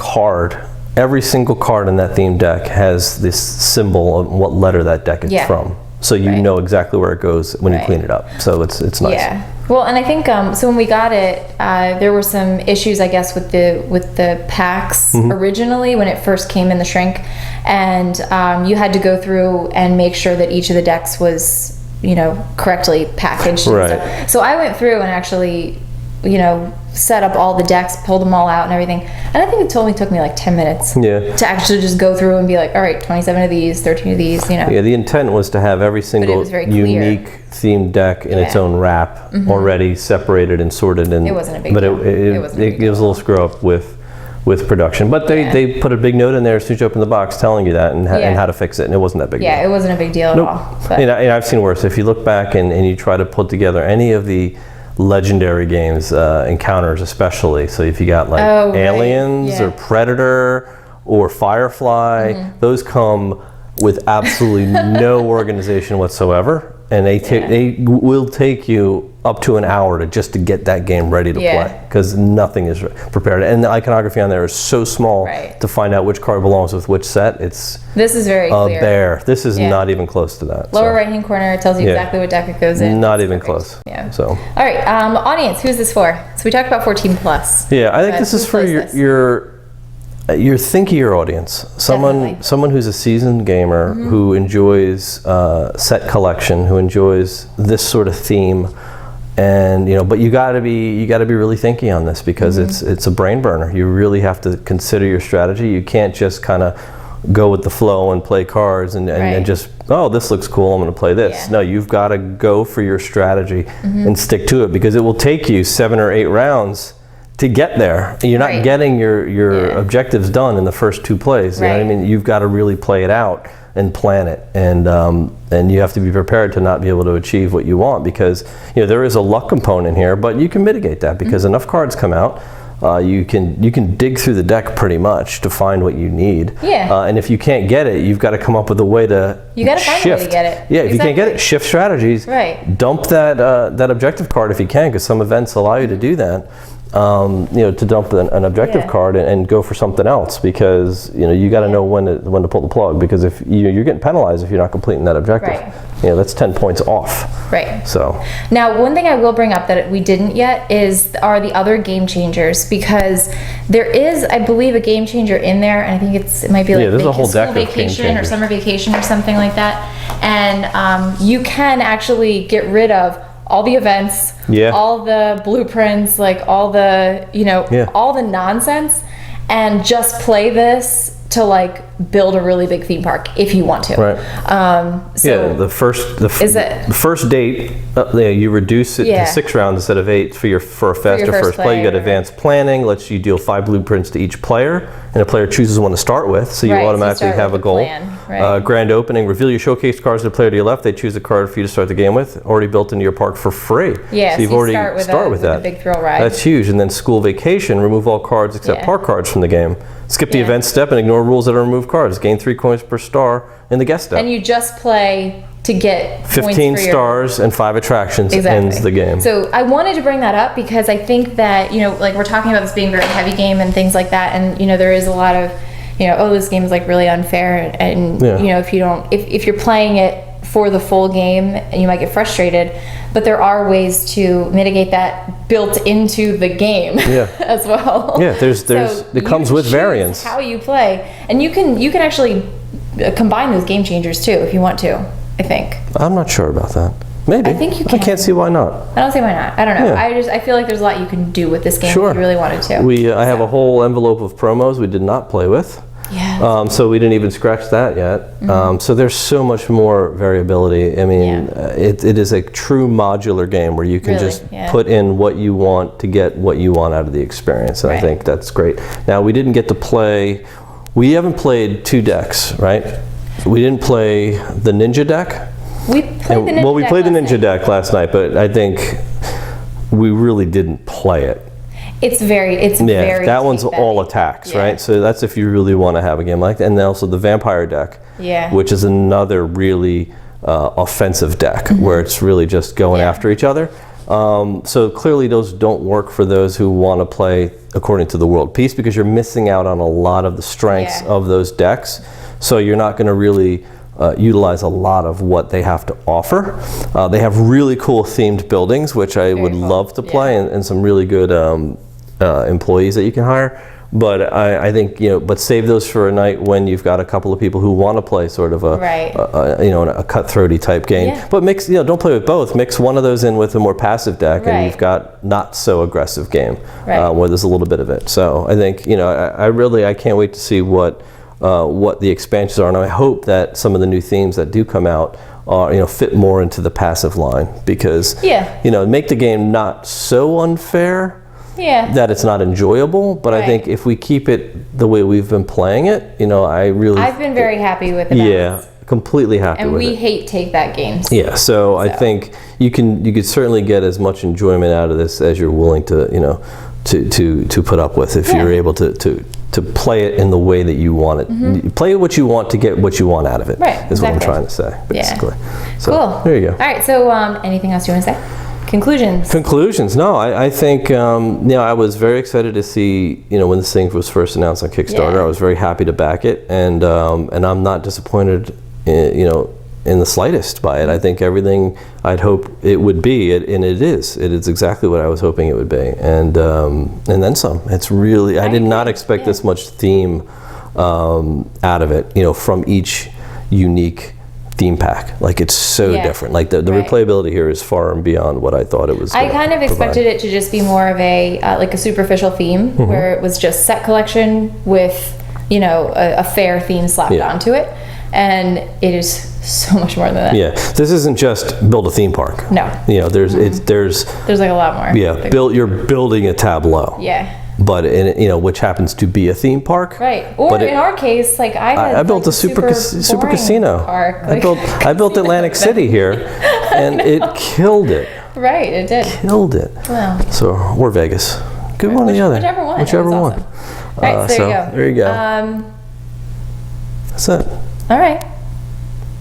single card in that themed deck has this symbol of what letter that deck is from. So you know exactly where it goes when you clean it up. So it's nice. Yeah. Well, and I think so when we got it, there were some issues, I guess, with the packs originally when it first came in the shrink, and you had to go through and make sure that each of the decks was correctly packaged. Right. And stuff. So I went through and actually set up all the decks, pulled them all out and everything. And I think it only took me like 10 minutes to actually just go through and be like, all right, 27 of these, 13 of these, Yeah, the intent was to have every single unique themed deck in its own wrap already separated and sorted. And it wasn't a big deal. It was a little screw up with production. But they put a big note in there as soon as you open the box telling you that and how to fix it. And it wasn't that big deal. Yeah, it wasn't a big deal at all. But. I've seen worse. If you look back and you try to put together any of the legendary games, encounters especially, so if you got like Aliens or Predator or Firefly, those come with absolutely no organization whatsoever, and they will take you up to an hour to get that game ready to play because nothing is prepared, and the iconography on there is so small to find out which card belongs with which set. This is very clear. Bear. This is not even close to that. Lower right hand corner, it tells you exactly what deck it goes in. Not even close. Yeah. So. All right, audience, who's this for? So we talked about 14 plus. Yeah, I think this is for your thinkier audience. Someone who's a seasoned gamer who enjoys set collection, who enjoys this sort of theme. And but you got to be really thinky on this because it's a brain burner. You really have to consider your strategy. You can't just kind of go with the flow and play cards and just this looks cool, I'm going to play this. Yeah. No, you've got to go for your strategy and stick to it because it will take you 7 or 8 rounds to get there. You're not getting your objectives done in the first 2 plays. You know what I mean? You've got to really play it out and plan it, and you have to be prepared to not be able to achieve what you want because there is a luck component here, but you can mitigate that because enough cards come out. You can dig through the deck pretty much to find what you need. Yeah. And if you can't get it, you've got to come up with a way to shift. You got to find a way to get it. Yeah. If you can't get it, shift strategies. Right. Dump that objective card if you can, because some events allow you to do that. to dump an objective card and go for something else, because you got to know when to pull the plug, because if you're getting penalized if you're not completing that objective. Right. That's 10 points off. Right. So now, one thing I will bring up that we didn't yet are the other game changers, because there is, I believe, a game changer in there, and I think it might be like there's a whole deck of game vacation or changers. summer vacation or something like that, and you can actually get rid of all the events, all the blueprints, like all the all the nonsense, and just play this to like build a really big theme park if you want to. Right. So the first date, you reduce it to 6 rounds instead of 8 for a faster first play. You got advanced planning, lets you deal 5 blueprints to each player, and a player chooses one to start with, so you automatically have a goal. Grand opening, reveal your showcase cards to the player to your left. They choose a card for you to start the game with, already built into your park for free. Yeah, so you've already start with that. A big thrill ride. That's huge. And then school vacation, remove all cards except park cards from the game. Skip the event step and ignore rules that are remove cards. Gain 3 coins per star in the guest step. And you just play to get 15 points for stars and 5 attractions ends the game. So I wanted to bring that up because I think that, like we're talking about this being a very heavy game and things like that, and there is a lot of, this game is like really unfair, and if you're playing it for the full game, you might get frustrated, but there are ways to mitigate that built into the game as well. Yeah, it comes with variance. How you play, and you can actually combine those game changers too if you want to. I think. I'm not sure about that. Maybe. I think you can. I can't see why not. I don't see why not. I don't know. Yeah. I feel like there's a lot you can do with this game if you really wanted to. I have a whole envelope of promos we did not play with. Yeah. So we didn't even scratch that yet. Mm-hmm. So there's so much more variability. I mean, it is a true modular game where you can just put in what you want to get what you want out of the experience. And I think that's great. Now, we didn't get to play, we haven't played 2 decks, right? We didn't play the Ninja deck. We played the Ninja deck last night, but I think we really didn't play it. It's very that one's all attacks, right? So that's if you really want to have a game like that. And then also the Vampire deck, which is another really offensive deck where it's really just going after each other. So clearly those don't work for those who want to play according to the world peace, because you're missing out on a lot of the strengths of those decks. So you're not going to really utilize a lot of what they have to offer. They have really cool themed buildings, which I would love to play, and some really good employees that you can hire. But I think, but save those for a night when you've got a couple of people who want to play sort of a cutthroaty type game. Yeah. But mix, don't play with both. Mix one of those in with a more passive deck, and you've got not so aggressive game where there's a little bit of it. So I think, I can't wait to see what the expansions are, and I hope that some of the new themes that do come out are, fit more into the passive line, because make the game not so unfair that it's not enjoyable. But I think if we keep it the way we've been playing it, I've been very happy with it. Yeah, completely happy with it. And we hate take that games. Yeah, so I think you could certainly get as much enjoyment out of this as you're willing to to put up with, if you're able to play it in the way that you want it. Mm-hmm. Play what you want to get what you want out of it, is what I'm trying to say, basically. So, cool. There you go. All right, so anything else you want to say? Conclusions? No, I think, I was very excited to see, when this thing was first announced on Kickstarter. I was very happy to back it, and I'm not disappointed, in the slightest by it. I think everything I'd hope it would be, and it is. It is exactly what I was hoping it would be, and then some. It's really, I did not expect this much theme out of it, from each unique theme pack. Like, it's so different. Like the replayability here is far and beyond what I thought it was. I kind of expected it to just be more of a like a superficial theme, where it was just set collection with a fair theme slapped onto it, and it is so much more than that. Yeah, this isn't just build a theme park. No. There's like a lot more. Yeah, you're building a tableau. Yeah. But which happens to be a theme park. Right. Or in our case, like I built a super casino. Park. I built Atlantic City here, and it killed it. Right, it did. Killed it. Wow. So, or Vegas. Good one or the other. Whichever one. Awesome. All right, so there you go. There you go. That's it. All right.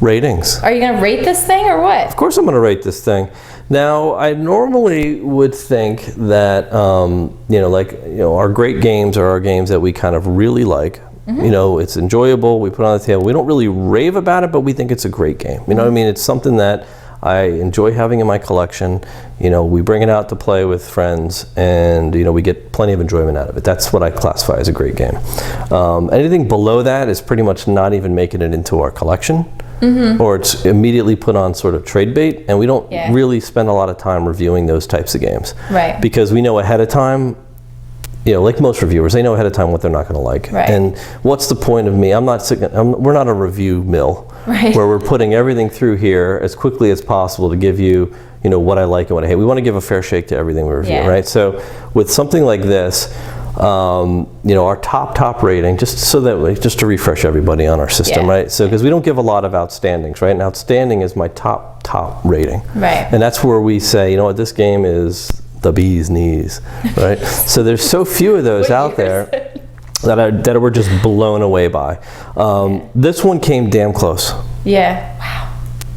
ratings. Are you going to rate this thing or what? Of course I'm going to rate this thing. Now, I normally would think that, our great games are our games that we kind of really like. It's enjoyable, we put it on the table. We don't really rave about it, but we think it's a great game. You know what I mean? It's something that I enjoy having in my collection. We bring it out to play with friends, and we get plenty of enjoyment out of it. That's what I classify as a great game. Anything below that is pretty much not even making it into our collection. Or it's immediately put on sort of trade bait, and we don't really spend a lot of time reviewing those types of games. Right. Because we know ahead of time, like most reviewers, they know ahead of time what they're not going to like. Right. And what's the point of me? We're not a review mill, right, where we're putting everything through here as quickly as possible to give you, what I like and what I hate. We want to give a fair shake to everything we review, right? So with something like this, our top rating, just to refresh everybody on our system, right? So because we don't give a lot of outstandings, right? And outstanding is my top rating, right? And that's where we say, this game is the bee's knees, right? So there's so few of those out there that we're just blown away by. This one came damn close. Yeah. Wow.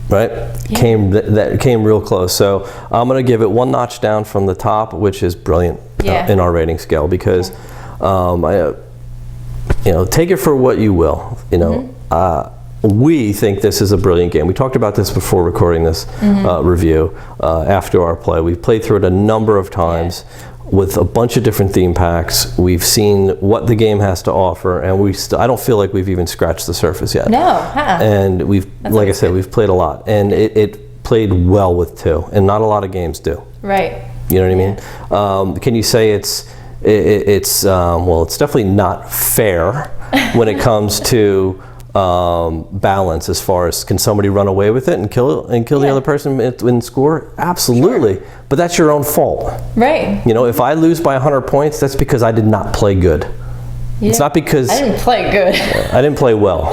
Right? Yeah. That came real close. So I'm going to give it one notch down from the top, which is brilliant in our rating scale, because take it for what you will. We think this is a brilliant game. We talked about this before recording this review after our play. We've played through it a number of times with a bunch of different theme packs. We've seen what the game has to offer, and I don't feel like we've even scratched the surface yet. No, And like I said, we've played a lot, and it played well with 2, and not a lot of games do. Right. You know what I mean? Can you say it's definitely not fair when it comes to balance, as far as can somebody run away with it and kill the other person and score? Absolutely. Sure. But that's your own fault. Right. If I lose by 100 points, that's because I did not play good. Yeah. It's not because I didn't play good. I didn't play well.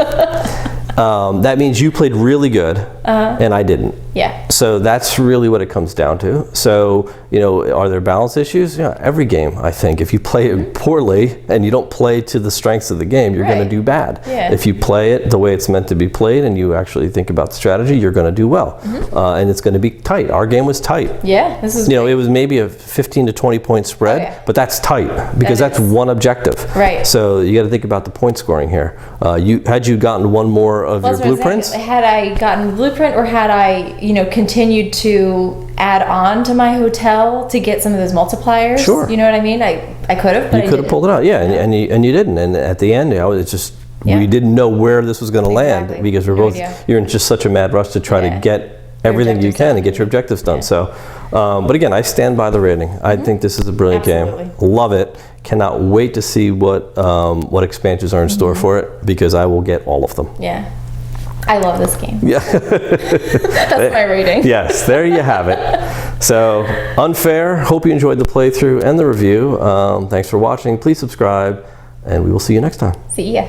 That means you played really good and I didn't. Yeah. So that's really what it comes down to. So, are there balance issues? Yeah, every game, I think. If you play it poorly and you don't play to the strengths of the game, you're going to do bad. Yeah. If you play it the way it's meant to be played and you actually think about the strategy, you're going to do well. And it's going to be tight. Our game was tight. Yeah, this is it was maybe a 15 to 20 point spread, but that's tight because that's one objective. Right. So you got to think about the point scoring here. Had you gotten one more of your blueprints? Had I gotten blueprint, or had I, continued to add on to my hotel to get some of those multipliers? Sure. You know what I mean? I could have, but you could have pulled it out, and you didn't. And at the end, it's just we didn't know where this was going to land, because you're in just such a mad rush to try to get everything you can and get your objectives done. So, but again, I stand by the rating. I think this is a brilliant game. Love it. Cannot wait to see what expansions are in store for it, because I will get all of them. Yeah. I love this game. Yeah. That's my rating. Yes, there you have it. So, Unfair. Hope you enjoyed the playthrough and the review. Thanks for watching. Please subscribe, and we will see you next time. See ya.